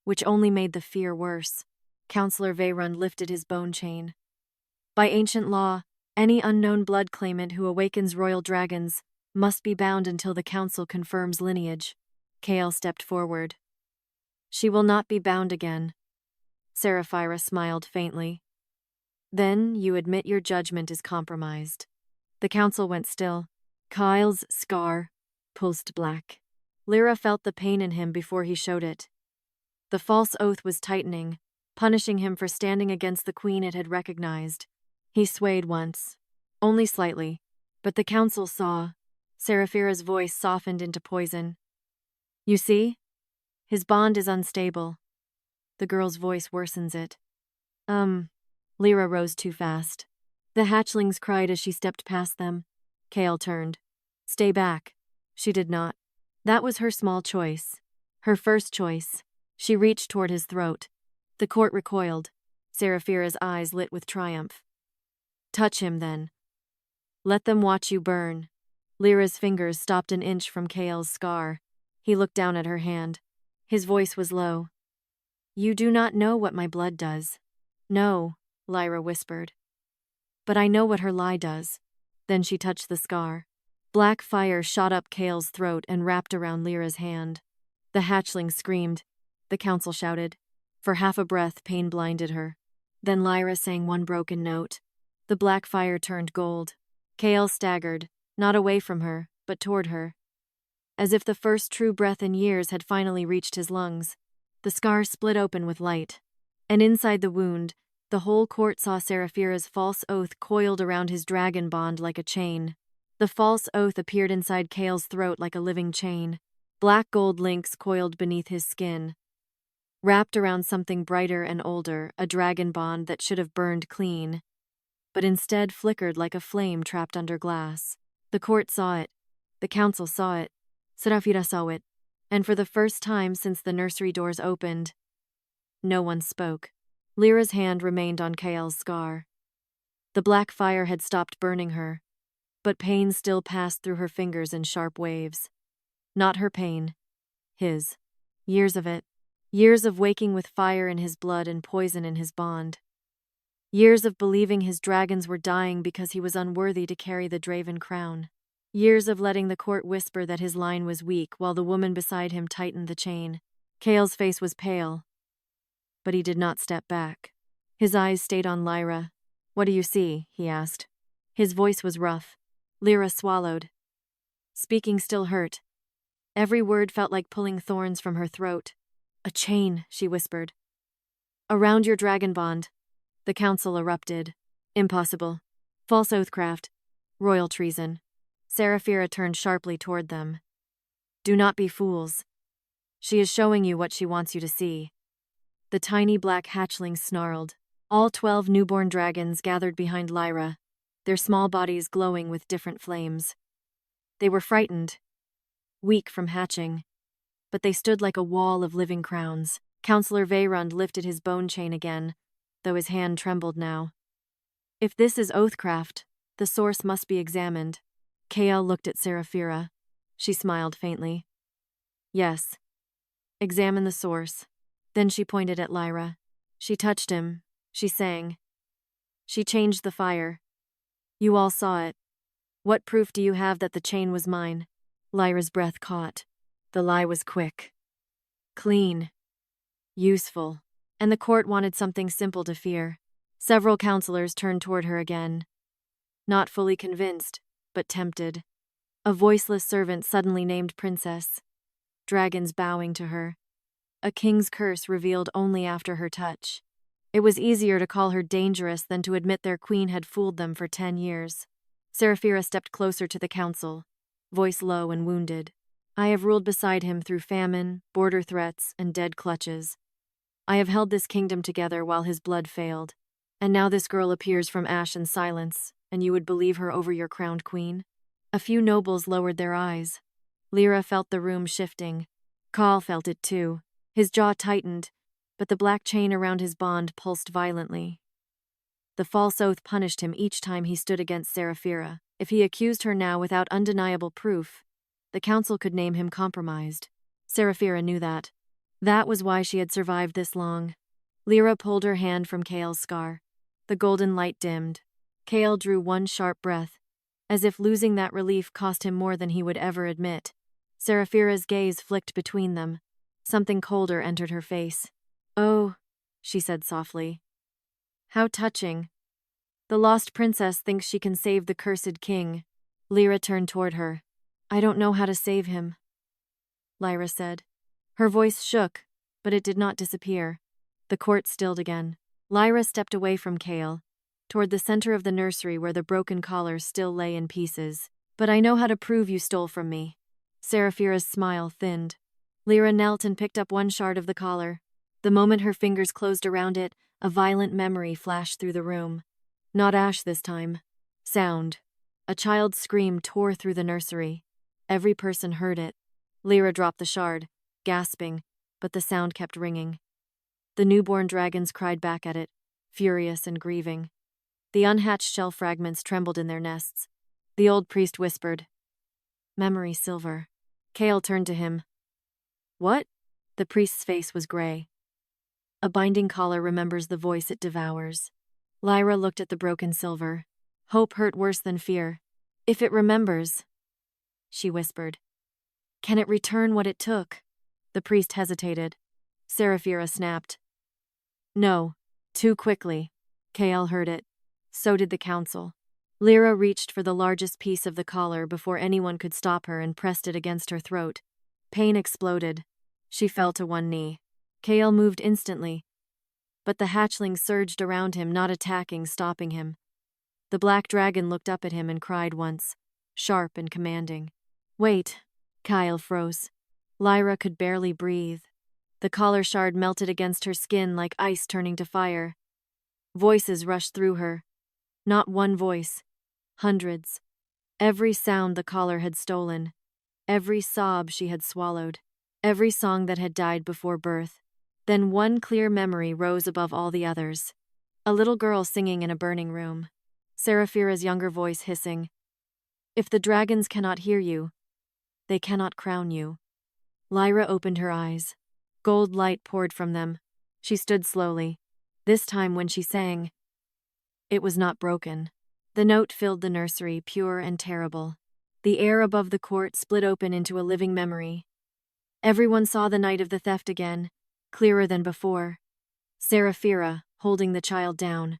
which only made the fear worse. Counselor Vayrund lifted his bone chain. By ancient law, any unknown blood claimant who awakens royal dragons must be bound until the council confirms lineage. Kael stepped forward. She will not be bound again. Seraphira smiled faintly. Then you admit your judgment is compromised. The council went still. Kael's scar pulsed black. Lyra felt the pain in him before he showed it. The false oath was tightening, punishing him for standing against the queen it had recognized. He swayed once, only slightly, but the council saw. Seraphira's voice softened into poison. You see? His bond is unstable. The girl's voice worsens it. Lyra rose too fast. The hatchlings cried as she stepped past them. Kael turned. Stay back. She did not. That was her small choice. Her first choice. She reached toward his throat. The court recoiled. Seraphira's eyes lit with triumph. Touch him, then. Let them watch you burn. Lyra's fingers stopped an inch from Kael's scar. He looked down at her hand. His voice was low. You do not know what my blood does. No, Lyra whispered. But I know what her lie does. Then she touched the scar. Black fire shot up Kael's throat and wrapped around Lyra's hand. The hatchling screamed. The council shouted. For half a breath, pain blinded her. Then Lyra sang one broken note. The black fire turned gold. Kael staggered, not away from her, but toward her. As if the first true breath in years had finally reached his lungs. The scar split open with light. And inside the wound, the whole court saw Seraphira's false oath coiled around his dragon bond like a chain. The false oath appeared inside Kael's throat like a living chain. Black gold links coiled beneath his skin. Wrapped around something brighter and older, a dragon bond that should have burned clean, but instead flickered like a flame trapped under glass. The court saw it. The council saw it. Seraphira saw it. And for the first time since the nursery doors opened, no one spoke. Lyra's hand remained on Kael's scar. The black fire had stopped burning her, but pain still passed through her fingers in sharp waves. Not her pain. His. Years of it. Years of waking with fire in his blood and poison in his bond. Years of believing his dragons were dying because he was unworthy to carry the Draven crown. Years of letting the court whisper that his line was weak while the woman beside him tightened the chain. Kael's face was pale, but he did not step back. His eyes stayed on Lyra. What do you see? He asked. His voice was rough. Lyra swallowed. Speaking still hurt. Every word felt like pulling thorns from her throat. A chain, she whispered. Around your dragon bond. The council erupted. Impossible. False oathcraft. Royal treason. Seraphira turned sharply toward them. Do not be fools. She is showing you what she wants you to see. The tiny black hatchlings snarled. All 12 newborn dragons gathered behind Lyra, their small bodies glowing with different flames. They were frightened, weak from hatching, but they stood like a wall of living crowns. Counselor Vayrund lifted his bone chain again, though his hand trembled now. If this is oathcraft, the source must be examined. Kael looked at Seraphira. She smiled faintly. Yes. Examine the source. Then she pointed at Lyra. She touched him. She sang. She changed the fire. You all saw it. What proof do you have that the chain was mine? Lyra's breath caught. The lie was quick. Clean. Useful. And the court wanted something simple to fear. Several counselors turned toward her again. Not fully convinced, but tempted. A voiceless servant suddenly named Princess. Dragons bowing to her. A king's curse revealed only after her touch. It was easier to call her dangerous than to admit their queen had fooled them for 10 years. Seraphira stepped closer to the council, voice low and wounded. I have ruled beside him through famine, border threats, and dead clutches. I have held this kingdom together while his blood failed. And now this girl appears from ash and silence, and you would believe her over your crowned queen? A few nobles lowered their eyes. Lyra felt the room shifting. Kael felt it too. His jaw tightened, but the black chain around his bond pulsed violently. The false oath punished him each time he stood against Seraphira. If he accused her now without undeniable proof, the council could name him compromised. Seraphira knew that. That was why she had survived this long. Lyra pulled her hand from Kael's scar. The golden light dimmed. Kael drew one sharp breath, as if losing that relief cost him more than he would ever admit. Seraphira's gaze flicked between them. Something colder entered her face. "Oh," she said softly. "How touching. The lost princess thinks she can save the cursed king." Lyra turned toward her. "I don't know how to save him," Lyra said. Her voice shook, but it did not disappear. The court stilled again. Lyra stepped away from Kael, toward the center of the nursery where the broken collar still lay in pieces. "But I know how to prove you stole from me." Seraphira's smile thinned. Lyra knelt and picked up one shard of the collar. The moment her fingers closed around it, a violent memory flashed through the room. Not ash this time. Sound. A child's scream tore through the nursery. Every person heard it. Lyra dropped the shard, gasping, but the sound kept ringing. The newborn dragons cried back at it, furious and grieving. The unhatched shell fragments trembled in their nests. The old priest whispered, "Memory silver." Kael turned to him. "What?" The priest's face was gray. "A binding collar remembers the voice it devours." Lyra looked at the broken silver. Hope hurt worse than fear. "If it remembers," she whispered, "can it return what it took?" The priest hesitated. Seraphira snapped, "No, too quickly." Kael heard it. So did the council. Lyra reached for the largest piece of the collar before anyone could stop her and pressed it against her throat. Pain exploded. She fell to one knee. Kael moved instantly, but the hatchling surged around him, not attacking, stopping him. The black dragon looked up at him and cried once, sharp and commanding. "Wait." Kael froze. Lyra could barely breathe. The collar shard melted against her skin like ice turning to fire. Voices rushed through her. Not one voice. Hundreds. Every sound the collar had stolen. Every sob she had swallowed. Every song that had died before birth. Then one clear memory rose above all the others. A little girl singing in a burning room. Seraphira's younger voice hissing, "If the dragons cannot hear you, they cannot crown you." Lyra opened her eyes. Gold light poured from them. She stood slowly. This time when she sang, it was not broken. The note filled the nursery, pure and terrible. The air above the court split open into a living memory. Everyone saw the night of the theft again, clearer than before. Seraphira, holding the child down.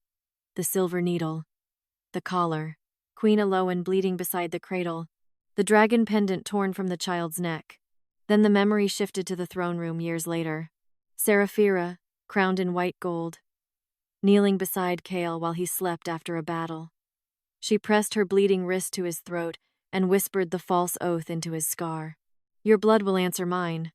The silver needle. The collar. Queen Aloan bleeding beside the cradle. The dragon pendant torn from the child's neck. Then the memory shifted to the throne room years later. Seraphira, crowned in white gold, kneeling beside Kael while he slept after a battle. She pressed her bleeding wrist to his throat and whispered the false oath into his scar. "Your blood will answer mine.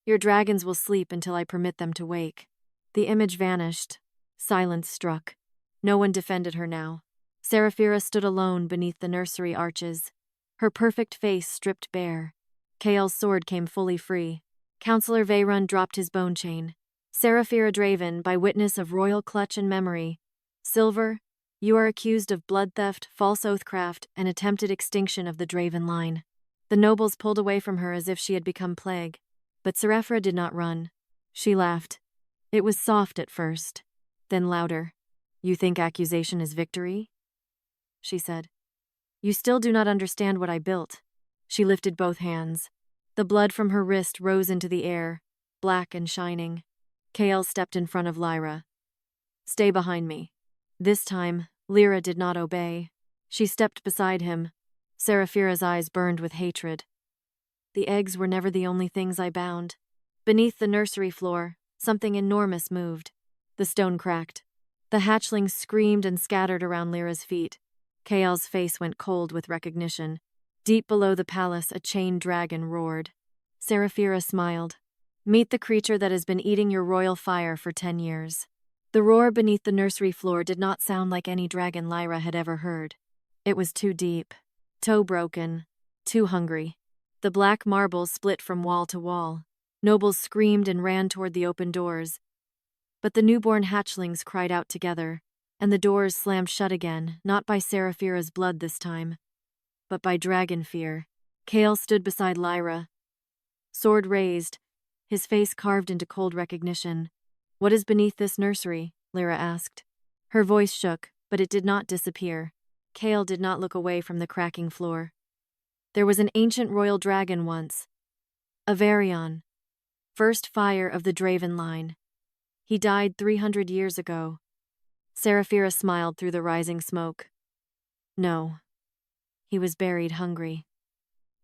Your dragons will sleep until I permit them to wake." The image vanished. Silence struck. No one defended her now. Seraphira stood alone beneath the nursery arches, her perfect face stripped bare. Kael's sword came fully free. Counselor Vayrun dropped his bone chain. Seraphira Draven, by witness of royal clutch and memory. Silver, you are accused of blood theft, false oathcraft, and attempted extinction of the Draven line. The nobles pulled away from her as if she had become plague. But Seraphira did not run. She laughed. It was soft at first, then louder. "You think accusation is victory?" she said. "You still do not understand what I built." She lifted both hands. The blood from her wrist rose into the air, black and shining. Kael stepped in front of Lyra. "Stay behind me." This time, Lyra did not obey. She stepped beside him. Seraphira's eyes burned with hatred. "The eggs were never the only things I bound." Beneath the nursery floor, something enormous moved. The stone cracked. The hatchlings screamed and scattered around Lyra's feet. Kael's face went cold with recognition. Deep below the palace, a chained dragon roared. Seraphira smiled. Meet the creature that has been eating your royal fire for 10 years. The roar beneath the nursery floor did not sound like any dragon Lyra had ever heard. It was too deep, toe broken, too hungry. The black marble split from wall to wall. Nobles screamed and ran toward the open doors. But the newborn hatchlings cried out together, and the doors slammed shut again, not by Seraphira's blood this time, but by dragon fear. Kael stood beside Lyra, sword raised, his face carved into cold recognition. What is beneath this nursery? Lyra asked. Her voice shook, but it did not disappear. Kael did not look away from the cracking floor. There was an ancient royal dragon once, Avarion, first fire of the Draven line. He died 300 years ago. Seraphira smiled through the rising smoke. No. He was buried hungry.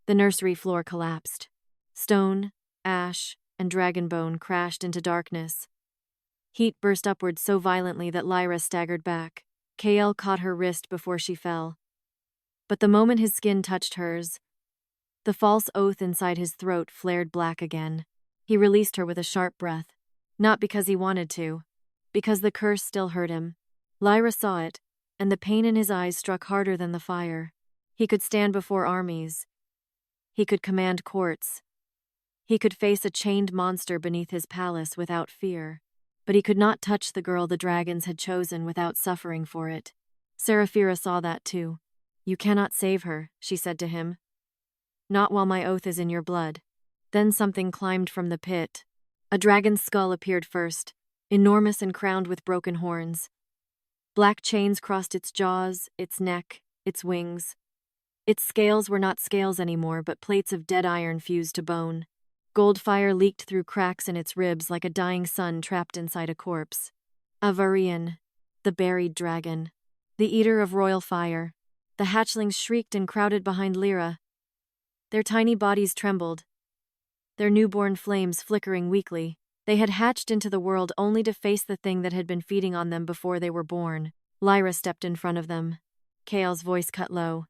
The nursery floor collapsed. Stone, ash, and dragon bone crashed into darkness. Heat burst upward so violently that Lyra staggered back. Kael caught her wrist before she fell. But the moment his skin touched hers, the false oath inside his throat flared black again. He released her with a sharp breath. Not because he wanted to, because the curse still hurt him. Lyra saw it, and the pain in his eyes struck harder than the fire. He could stand before armies. He could command courts. He could face a chained monster beneath his palace without fear. But he could not touch the girl the dragons had chosen without suffering for it. Seraphira saw that too. You cannot save her, she said to him. Not while my oath is in your blood. Then something climbed from the pit. A dragon's skull appeared first, enormous and crowned with broken horns. Black chains crossed its jaws, its neck, its wings. Its scales were not scales anymore, but plates of dead iron fused to bone. Gold fire leaked through cracks in its ribs like a dying sun trapped inside a corpse. Avarion, the buried dragon, the eater of royal fire. The hatchlings shrieked and crowded behind Lyra. Their tiny bodies trembled, their newborn flames flickering weakly. They had hatched into the world only to face the thing that had been feeding on them before they were born. Lyra stepped in front of them. Kael's voice cut low.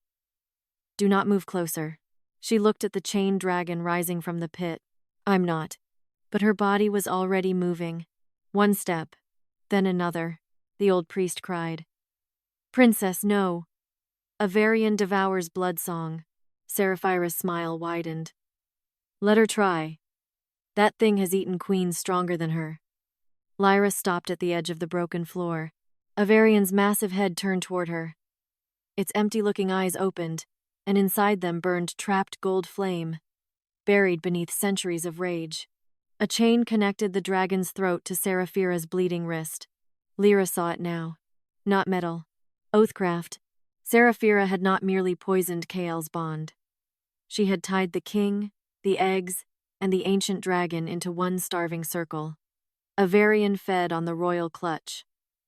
Do not move closer. She looked at the chained dragon rising from the pit. I'm not. But her body was already moving. One step, then another. The old priest cried. Princess, no. Avarion devours blood song. Seraphira's smile widened. Let her try. That thing has eaten queens stronger than her. Lyra stopped at the edge of the broken floor. Avarion's massive head turned toward her. Its empty-looking eyes opened, and inside them burned trapped gold flame, buried beneath centuries of rage. A chain connected the dragon's throat to Seraphira's bleeding wrist. Lyra saw it now. Not metal. Oathcraft. Seraphira had not merely poisoned Kael's bond. She had tied the king, the eggs, and the ancient dragon into one starving circle. Avarion fed on the royal clutch.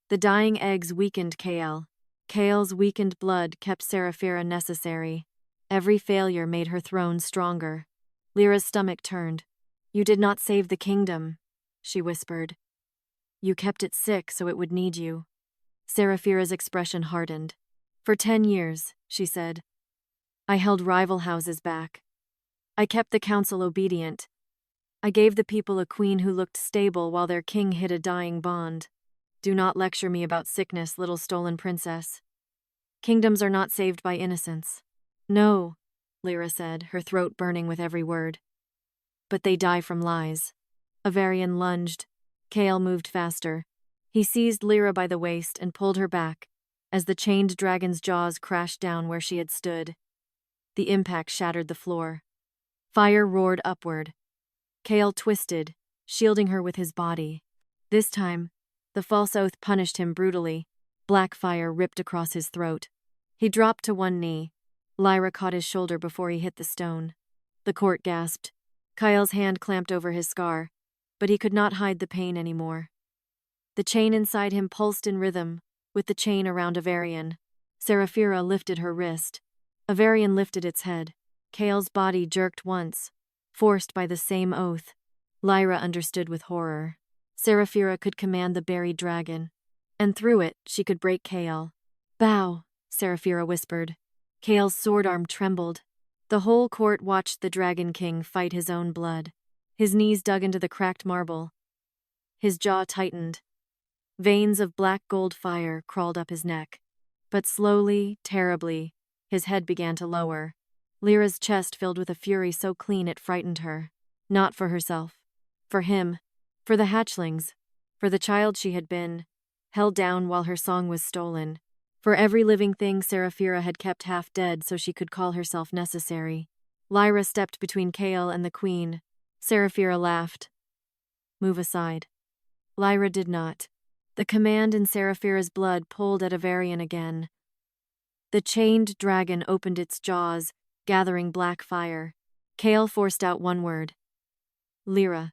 The dying eggs weakened Kael. Kael's weakened blood kept Seraphira necessary. Every failure made her throne stronger. Lyra's stomach turned. You did not save the kingdom, she whispered. You kept it sick so it would need you. Seraphira's expression hardened. For 10 years, she said. I held rival houses back. I kept the council obedient. I gave the people a queen who looked stable while their king hid a dying bond. Do not lecture me about sickness, little stolen princess. Kingdoms are not saved by innocence. No, Lyra said, her throat burning with every word. But they die from lies. Avarion lunged. Kael moved faster. He seized Lyra by the waist and pulled her back, as the chained dragon's jaws crashed down where she had stood. The impact shattered the floor. Fire roared upward. Kael twisted, shielding her with his body. This time, the false oath punished him brutally. Black fire ripped across his throat. He dropped to one knee. Lyra caught his shoulder before he hit the stone. The court gasped. Kael's hand clamped over his scar, but he could not hide the pain anymore. The chain inside him pulsed in rhythm, with the chain around Avarion. Seraphira lifted her wrist. Avarion lifted its head. Kael's body jerked once, forced by the same oath. Lyra understood with horror. Seraphira could command the buried dragon, and through it she could break Kael. "Bow," Seraphira whispered. Kael's sword arm trembled. The whole court watched the Dragon King fight his own blood. His knees dug into the cracked marble. His jaw tightened. Veins of black gold fire crawled up his neck. But slowly, terribly, his head began to lower. Lyra's chest filled with a fury so clean it frightened her. Not for herself. For him. For the hatchlings. For the child she had been, held down while her song was stolen. For every living thing Seraphira had kept half dead so she could call herself necessary. Lyra stepped between Kael and the queen. Seraphira laughed. "Move aside." Lyra did not. The command in Seraphira's blood pulled at Avarian again. The chained dragon opened its jaws, gathering black fire. Kael forced out one word. "Lyra."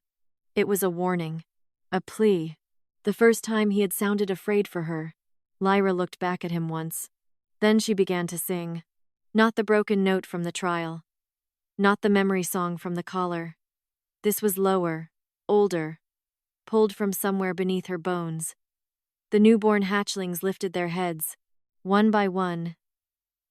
It was a warning. A plea. The first time he had sounded afraid for her. Lyra looked back at him once. Then she began to sing. Not the broken note from the trial. Not the memory song from the collar. This was lower, older, pulled from somewhere beneath her bones. The newborn hatchlings lifted their heads, one by one.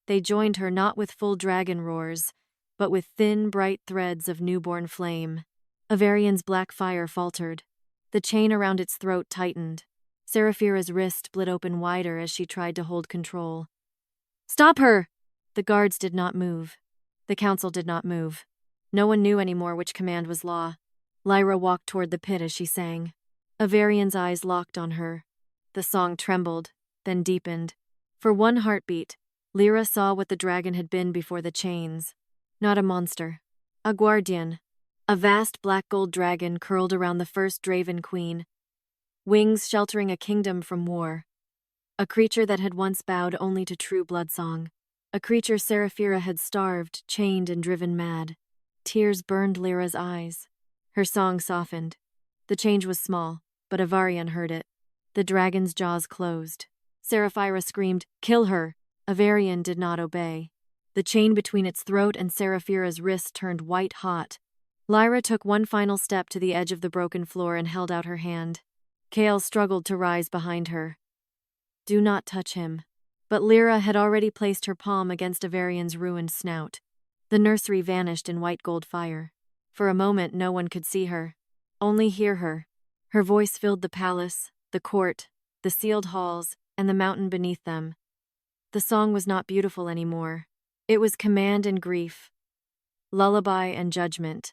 They joined her not with full dragon roars, but with thin, bright threads of newborn flame. Avarian's black fire faltered. The chain around its throat tightened. Seraphira's wrist split open wider as she tried to hold control. "Stop her!" The guards did not move. The council did not move. No one knew anymore which command was law. Lyra walked toward the pit as she sang. Avarian's eyes locked on her. The song trembled, then deepened. For one heartbeat, Lyra saw what the dragon had been before the chains. Not a monster. A guardian. A vast black gold dragon curled around the first Draven queen. Wings sheltering a kingdom from war. A creature that had once bowed only to true bloodsong. A creature Seraphira had starved, chained, and driven mad. Tears burned Lyra's eyes. Her song softened. The change was small, but Avarian heard it. The dragon's jaws closed. Seraphira screamed, "Kill her!" Avarian did not obey. The chain between its throat and Seraphira's wrist turned white hot. Lyra took one final step to the edge of the broken floor and held out her hand. Kael struggled to rise behind her. "Do not touch him." But Lyra had already placed her palm against Avarian's ruined snout. The nursery vanished in white gold fire. For a moment no one could see her, only hear her. Her voice filled the palace, the court, the sealed halls, and the mountain beneath them. The song was not beautiful anymore. It was command and grief, lullaby and judgment.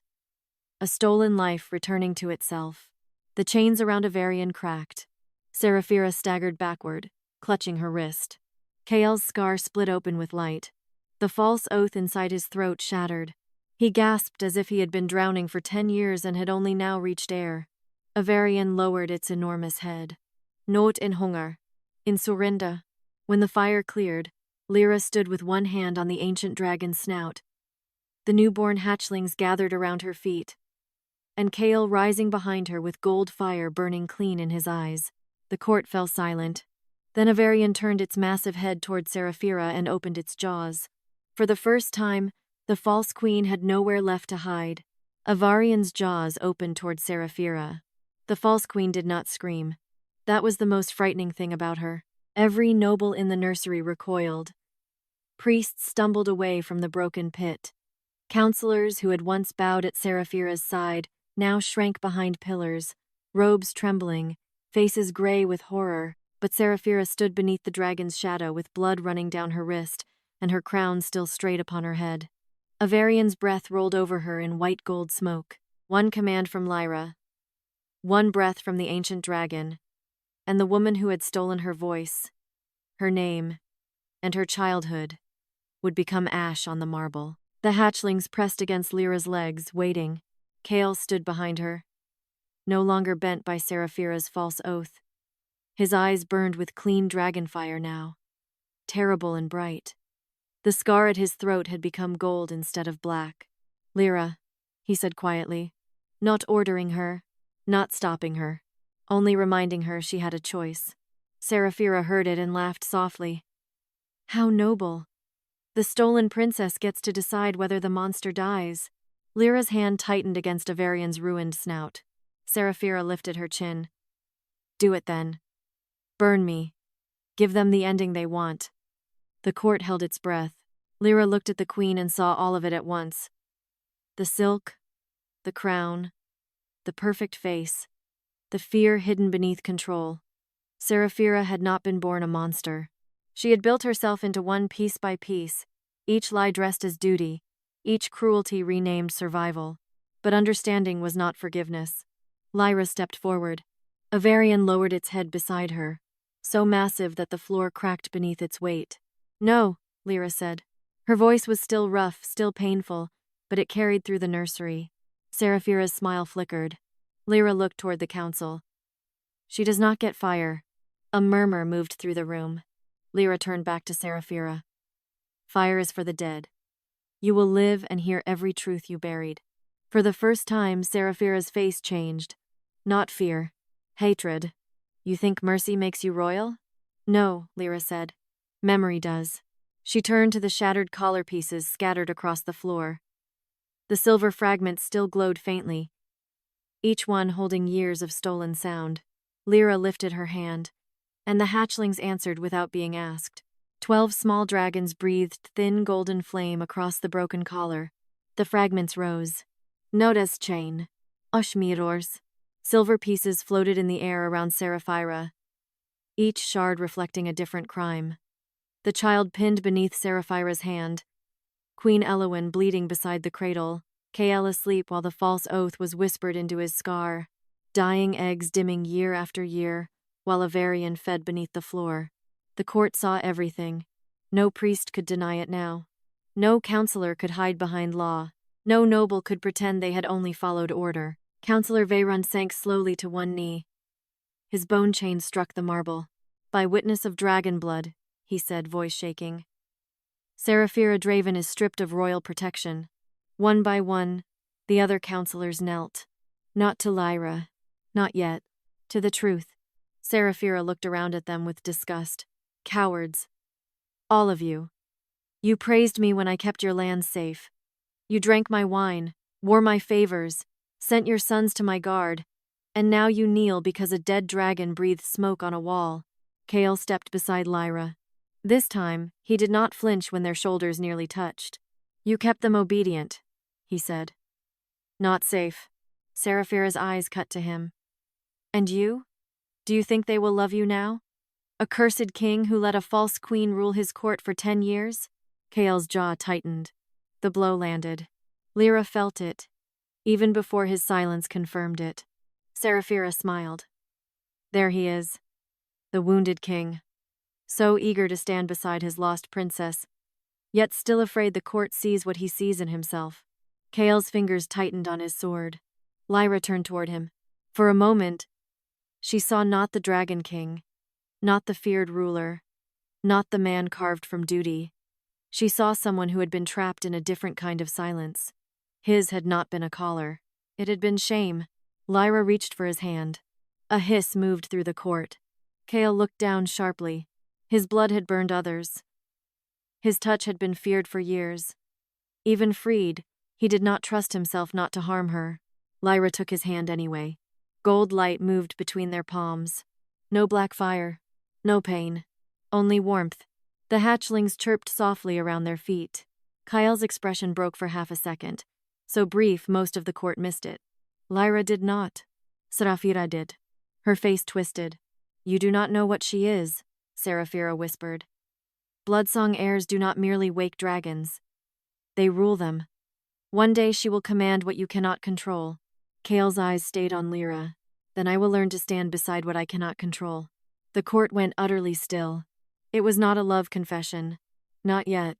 A stolen life returning to itself. The chains around Avarian cracked. Seraphira staggered backward, clutching her wrist. Kael's scar split open with light. The false oath inside his throat shattered. He gasped as if he had been drowning for 10 years and had only now reached air. Avarian lowered its enormous head. Not in hunger. In surrender. When the fire cleared, Lyra stood with one hand on the ancient dragon's snout. The newborn hatchlings gathered around her feet, and Kael rising behind her with gold fire burning clean in his eyes. The court fell silent. Then Avarian turned its massive head toward Seraphira and opened its jaws. For the first time, the false queen had nowhere left to hide. Avarian's jaws opened toward Seraphira. The false queen did not scream. That was the most frightening thing about her. Every noble in the nursery recoiled. Priests stumbled away from the broken pit. Counselors who had once bowed at Seraphira's side now shrank behind pillars, robes trembling, faces gray with horror. But Seraphira stood beneath the dragon's shadow with blood running down her wrist and her crown still straight upon her head. Avarian's breath rolled over her in white gold smoke. One command from Lyra, one breath from the ancient dragon, and the woman who had stolen her voice, her name, and her childhood would become ash on the marble. The hatchlings pressed against Lyra's legs, waiting. Kael stood behind her, no longer bent by Seraphira's false oath. His eyes burned with clean dragon fire now, terrible and bright. The scar at his throat had become gold instead of black. "Lyra," he said quietly, not ordering her, not stopping her, only reminding her she had a choice. Seraphira heard it and laughed softly. "How noble. The stolen princess gets to decide whether the monster dies." Lyra's hand tightened against Avarian's ruined snout. Seraphira lifted her chin. Do it then. Burn me. Give them the ending they want. The court held its breath. Lyra looked at the queen and saw all of it at once. The silk, the crown, the perfect face, the fear hidden beneath control. Seraphira had not been born a monster. She had built herself into one piece by piece, each lie dressed as duty, each cruelty renamed survival. But understanding was not forgiveness. Lyra stepped forward. A Varian lowered its head beside her, so massive that the floor cracked beneath its weight. No, Lyra said. Her voice was still rough, still painful, but it carried through the nursery. Seraphira's smile flickered. Lyra looked toward the council. She does not get fire. A murmur moved through the room. Lyra turned back to Seraphira. Fire is for the dead. You will live and hear every truth you buried. For the first time, Seraphira's face changed. Not fear. Hatred. You think mercy makes you royal? No, Lyra said. Memory does. She turned to the shattered collar pieces scattered across the floor. The silver fragments still glowed faintly, each one holding years of stolen sound. Lyra lifted her hand, and the hatchlings answered without being asked. 12 small dragons breathed thin golden flame across the broken collar. The fragments rose. Nodas chain. Oshmirors. Silver pieces floated in the air around Seraphira, each shard reflecting a different crime. The child pinned beneath Seraphira's hand, Queen Elowyn bleeding beside the cradle, Kael asleep while the false oath was whispered into his scar, dying eggs dimming year after year, while a Varian fed beneath the floor. The court saw everything. No priest could deny it now. No counselor could hide behind law. No noble could pretend they had only followed order. Counselor Veyron sank slowly to one knee. His bone chain struck the marble. By witness of dragon blood, he said, voice shaking. Seraphira Draven is stripped of royal protection. One by one, the other counselors knelt. Not to Lyra. Not yet. To the truth. Seraphira looked around at them with disgust. Cowards. All of you. You praised me when I kept your lands safe. You drank my wine, wore my favors, sent your sons to my guard, and now you kneel because a dead dragon breathed smoke on a wall. Kael stepped beside Lyra. This time, he did not flinch when their shoulders nearly touched. You kept them obedient, he said. Not safe. Seraphira's eyes cut to him. And you? Do you think they will love you now? A cursed king who let a false queen rule his court for 10 years? Kael's jaw tightened. The blow landed. Lyra felt it, even before his silence confirmed it. Seraphira smiled. There he is, the wounded king, so eager to stand beside his lost princess, yet still afraid the court sees what he sees in himself. Kael's fingers tightened on his sword. Lyra turned toward him. For a moment, she saw not the Dragon King, not the feared ruler, not the man carved from duty. She saw someone who had been trapped in a different kind of silence. His had not been a collar. It had been shame. Lyra reached for his hand. A hiss moved through the court. Kael looked down sharply. His blood had burned others. His touch had been feared for years. Even freed, he did not trust himself not to harm her. Lyra took his hand anyway. Gold light moved between their palms. No black fire. No pain. Only warmth. The hatchlings chirped softly around their feet. Kael's expression broke for half a second. So brief, most of the court missed it. Lyra did not. Seraphira did. Her face twisted. You do not know what she is, Seraphira whispered. Bloodsong heirs do not merely wake dragons. They rule them. One day she will command what you cannot control. Kael's eyes stayed on Lyra. Then I will learn to stand beside what I cannot control. The court went utterly still. It was not a love confession. Not yet.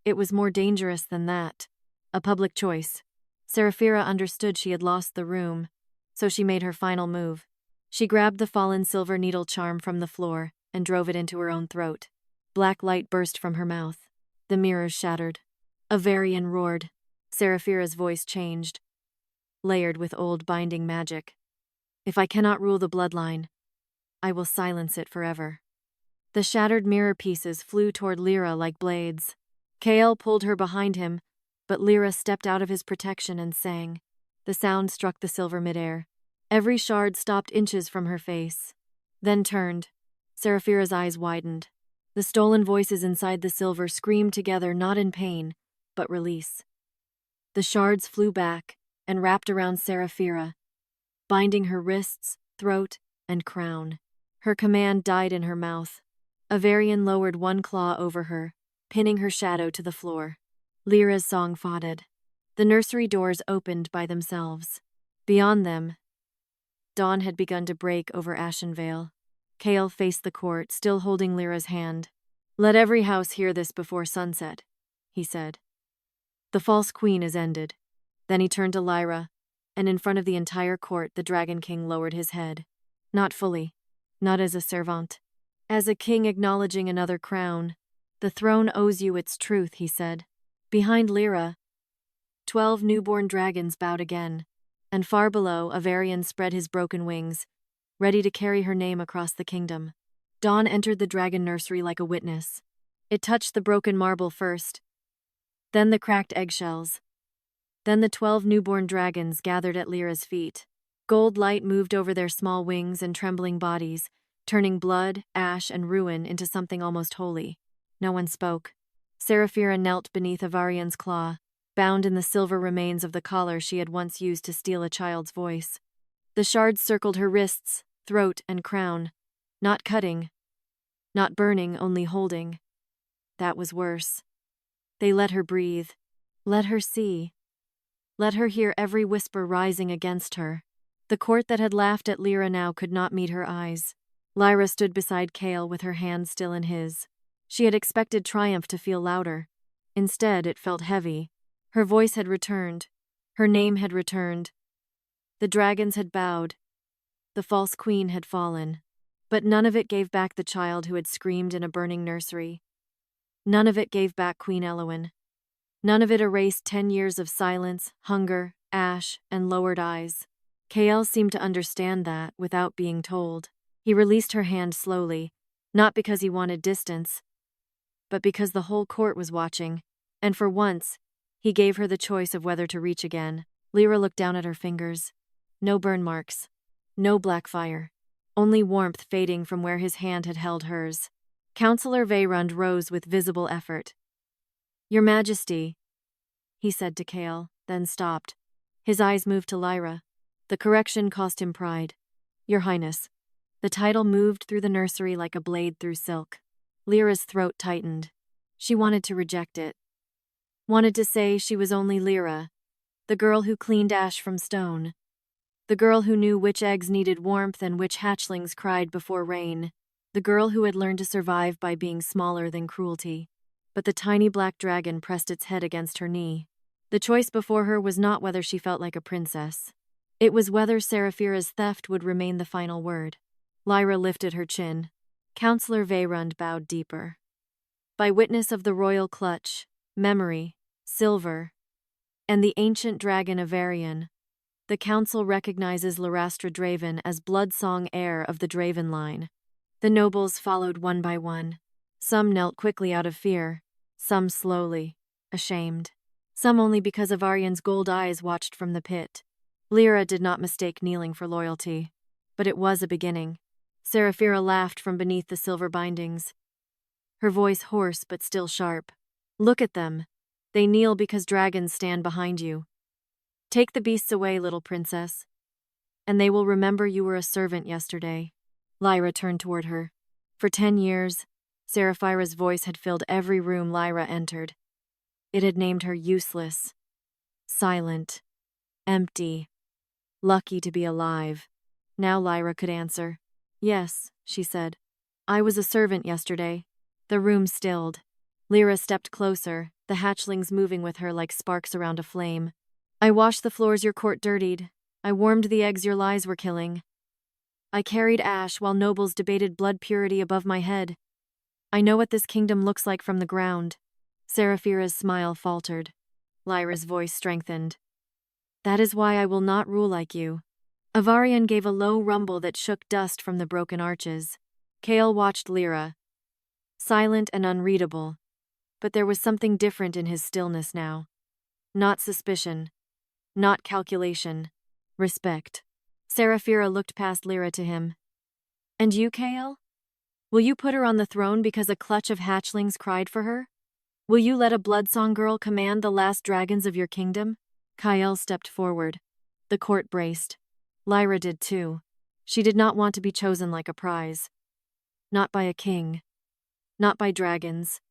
It was more dangerous than that. A public choice. Seraphira understood she had lost the room, so she made her final move. She grabbed the fallen silver needle charm from the floor and drove it into her own throat. Black light burst from her mouth. The mirrors shattered. A Varian roared. Seraphira's voice changed, layered with old binding magic. If I cannot rule the bloodline, I will silence it forever. The shattered mirror pieces flew toward Lyra like blades. Kael pulled her behind him, but Lyra stepped out of his protection and sang. The sound struck the silver midair. Every shard stopped inches from her face, then turned. Seraphira's eyes widened. The stolen voices inside the silver screamed together, not in pain, but release. The shards flew back and wrapped around Seraphira, binding her wrists, throat, and crown. Her command died in her mouth. Avarian lowered one claw over her, pinning her shadow to the floor. Lyra's song faded. The nursery doors opened by themselves. Beyond them, dawn had begun to break over Ashenvale. Kael faced the court, still holding Lyra's hand. "Let every house hear this before sunset," he said. "The false queen is ended." Then he turned to Lyra, and in front of the entire court the Dragon King lowered his head. Not fully, not as a servant. As a king acknowledging another crown. "The throne owes you its truth," he said. Behind Lyra, 12 newborn dragons bowed again, and far below, Avarian spread his broken wings, ready to carry her name across the kingdom. Dawn entered the dragon nursery like a witness. It touched the broken marble first, then the cracked eggshells. Then the 12 newborn dragons gathered at Lyra's feet. Gold light moved over their small wings and trembling bodies, turning blood, ash, and ruin into something almost holy. No one spoke. Seraphira knelt beneath Avarian's claw, bound in the silver remains of the collar she had once used to steal a child's voice. The shards circled her wrists, throat, and crown, not cutting, not burning, only holding. That was worse. They let her breathe, let her see, let her hear every whisper rising against her. The court that had laughed at Lyra now could not meet her eyes. Lyra stood beside Kael with her hand still in his. She had expected triumph to feel louder. Instead, it felt heavy. Her voice had returned. Her name had returned. The dragons had bowed. The false queen had fallen. But none of it gave back the child who had screamed in a burning nursery. None of it gave back Queen Elowyn. None of it erased 10 years of silence, hunger, ash, and lowered eyes. Kael seemed to understand that without being told. He released her hand slowly, not because he wanted distance, but because the whole court was watching, and for once, he gave her the choice of whether to reach again. Lyra looked down at her fingers. No burn marks. No black fire. Only warmth fading from where his hand had held hers. Counselor Vayrund rose with visible effort. "Your Majesty," he said to Kael, then stopped. His eyes moved to Lyra. The correction cost him pride. "Your Highness." The title moved through the nursery like a blade through silk. Lyra's throat tightened. She wanted to reject it. Wanted to say she was only Lyra, the girl who cleaned ash from stone. The girl who knew which eggs needed warmth and which hatchlings cried before rain. The girl who had learned to survive by being smaller than cruelty. But the tiny black dragon pressed its head against her knee. The choice before her was not whether she felt like a princess. It was whether Seraphira's theft would remain the final word. Lyra lifted her chin. Counselor Vayrund bowed deeper. By witness of the royal clutch, memory, silver, and the ancient dragon Avarian, the council recognizes Kael Draven as bloodsong heir of the Draven line. The nobles followed one by one. Some knelt quickly out of fear, some slowly, ashamed. Some only because Avarian's gold eyes watched from the pit. Lyra did not mistake kneeling for loyalty. But it was a beginning. Seraphira laughed from beneath the silver bindings. Her voice hoarse but still sharp. "Look at them. They kneel because dragons stand behind you. Take the beasts away, little princess, and they will remember you were a servant yesterday." Lyra turned toward her. For 10 years, Seraphira's voice had filled every room Lyra entered. It had named her useless, silent, empty, lucky to be alive. Now Lyra could answer. "Yes," she said. "I was a servant yesterday." The room stilled. Lyra stepped closer, the hatchlings moving with her like sparks around a flame. "I washed the floors your court dirtied. I warmed the eggs your lies were killing. I carried ash while nobles debated blood purity above my head. I know what this kingdom looks like from the ground." Seraphira's smile faltered. Lyra's voice strengthened. "That is why I will not rule like you." Avarian gave a low rumble that shook dust from the broken arches. Kael watched Lyra, silent and unreadable, but there was something different in his stillness now. Not suspicion, not calculation, respect. Seraphira looked past Lyra to him. And you, Kael? Will you put her on the throne because a clutch of hatchlings cried for her? Will you let a bloodsong girl command the last dragons of your kingdom? Kael stepped forward. The court braced. Lyra did too. She did not want to be chosen like a prize. Not by a king. Not by dragons.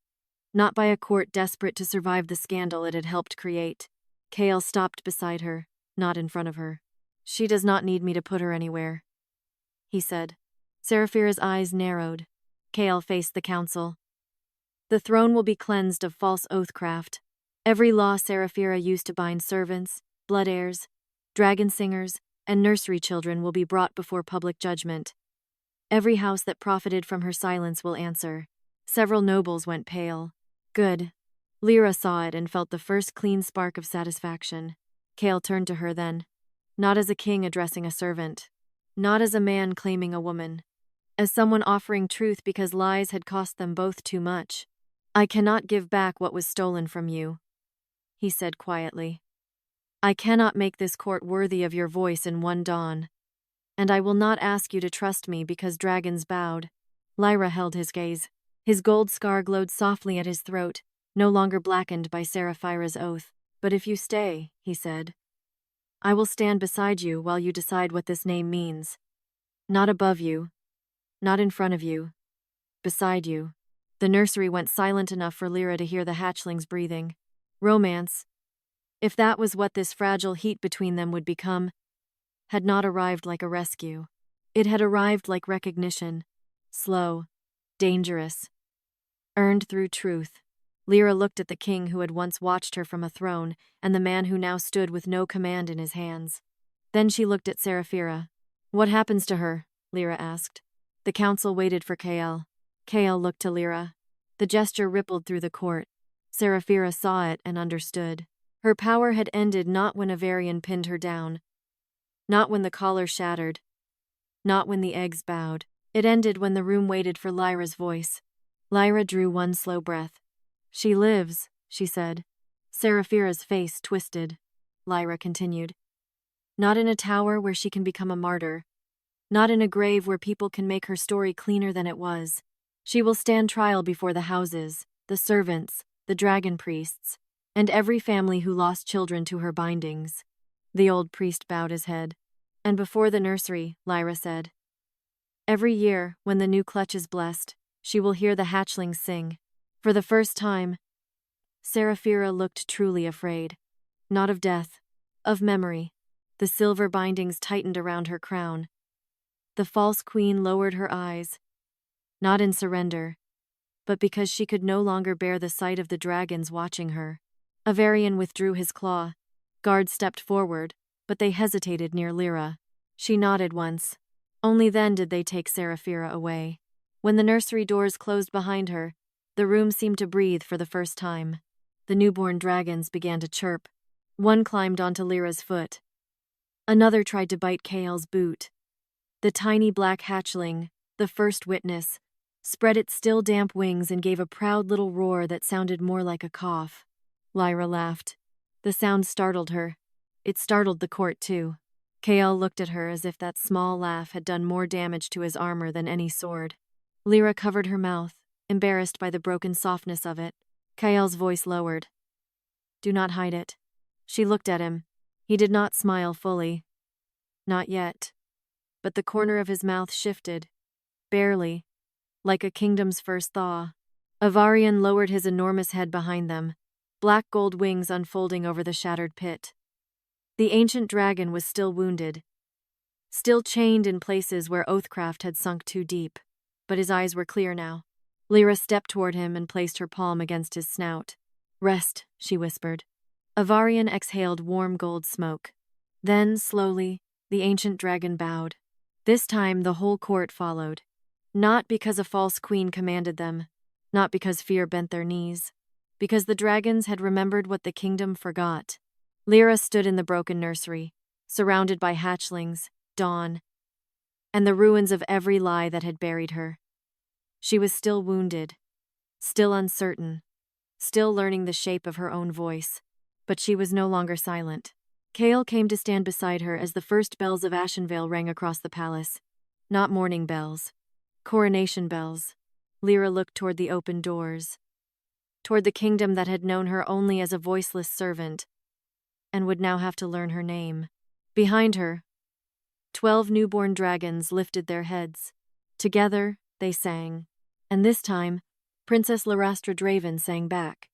Not by a court desperate to survive the scandal it had helped create. Kael stopped beside her, not in front of her. She does not need me to put her anywhere, he said. Seraphira's eyes narrowed. Kael faced the council. The throne will be cleansed of false oathcraft. Every law Seraphira used to bind servants, blood heirs, dragon singers, and nursery children will be brought before public judgment. Every house that profited from her silence will answer. Several nobles went pale. Good. Lyra saw it and felt the first clean spark of satisfaction. Kael turned to her then. Not as a king addressing a servant. Not as a man claiming a woman. As someone offering truth because lies had cost them both too much. I cannot give back what was stolen from you, he said quietly. I cannot make this court worthy of your voice in one dawn. And I will not ask you to trust me because dragons bowed. Lyra held his gaze. His gold scar glowed softly at his throat, no longer blackened by Seraphira's oath. But if you stay, he said, I will stand beside you while you decide what this name means. Not above you. Not in front of you. Beside you. The nursery went silent enough for Lyra to hear the hatchlings breathing. Romance, if that was what this fragile heat between them would become, had not arrived like a rescue. It had arrived like recognition. Slow. Dangerous. Earned through truth. Lyra looked at the king who had once watched her from a throne, and the man who now stood with no command in his hands. Then she looked at Seraphira. What happens to her? Lyra asked. The council waited for Kael. Kael looked to Lyra. The gesture rippled through the court. Seraphira saw it and understood. Her power had ended not when a Varian pinned her down. Not when the collar shattered. Not when the eggs bowed. It ended when the room waited for Lyra's voice. Lyra drew one slow breath. She lives, she said. Seraphira's face twisted. Lyra continued. Not in a tower where she can become a martyr. Not in a grave where people can make her story cleaner than it was. She will stand trial before the houses, the servants, the dragon priests, and every family who lost children to her bindings. The old priest bowed his head. And before the nursery, Lyra said, every year, when the new clutch is blessed, she will hear the hatchlings sing. For the first time, Seraphira looked truly afraid. Not of death, of memory. The silver bindings tightened around her crown. The false queen lowered her eyes. Not in surrender, but because she could no longer bear the sight of the dragons watching her. A Varian withdrew his claw. Guards stepped forward, but they hesitated near Lyra. She nodded once. Only then did they take Seraphira away. When the nursery doors closed behind her, the room seemed to breathe for the first time. The newborn dragons began to chirp. One climbed onto Lyra's foot. Another tried to bite Kael's boot. The tiny black hatchling, the first witness, spread its still damp wings and gave a proud little roar that sounded more like a cough. Lyra laughed. The sound startled her. It startled the court too. Kael looked at her as if that small laugh had done more damage to his armor than any sword. Lyra covered her mouth, embarrassed by the broken softness of it. Kael's voice lowered. Do not hide it. She looked at him. He did not smile fully. Not yet. But the corner of his mouth shifted. Barely. Like a kingdom's first thaw. A Varian lowered his enormous head behind them, black gold wings unfolding over the shattered pit. The ancient dragon was still wounded, still chained in places where oathcraft had sunk too deep, but his eyes were clear now. Lyra stepped toward him and placed her palm against his snout. Rest, she whispered. A Varian exhaled warm gold smoke. Then, slowly, the ancient dragon bowed. This time the whole court followed. Not because a false queen commanded them, not because fear bent their knees, because the dragons had remembered what the kingdom forgot. Lyra stood in the broken nursery, surrounded by hatchlings, dawn, and the ruins of every lie that had buried her. She was still wounded, still uncertain, still learning the shape of her own voice, but she was no longer silent. Kael came to stand beside her as the first bells of Ashenvale rang across the palace. Not mourning bells. Coronation bells. Lyra looked toward the open doors. Toward the kingdom that had known her only as a voiceless servant, and would now have to learn her name. Behind her, 12 newborn dragons lifted their heads. Together, they sang. And this time, Princess Lyra Draven sang back.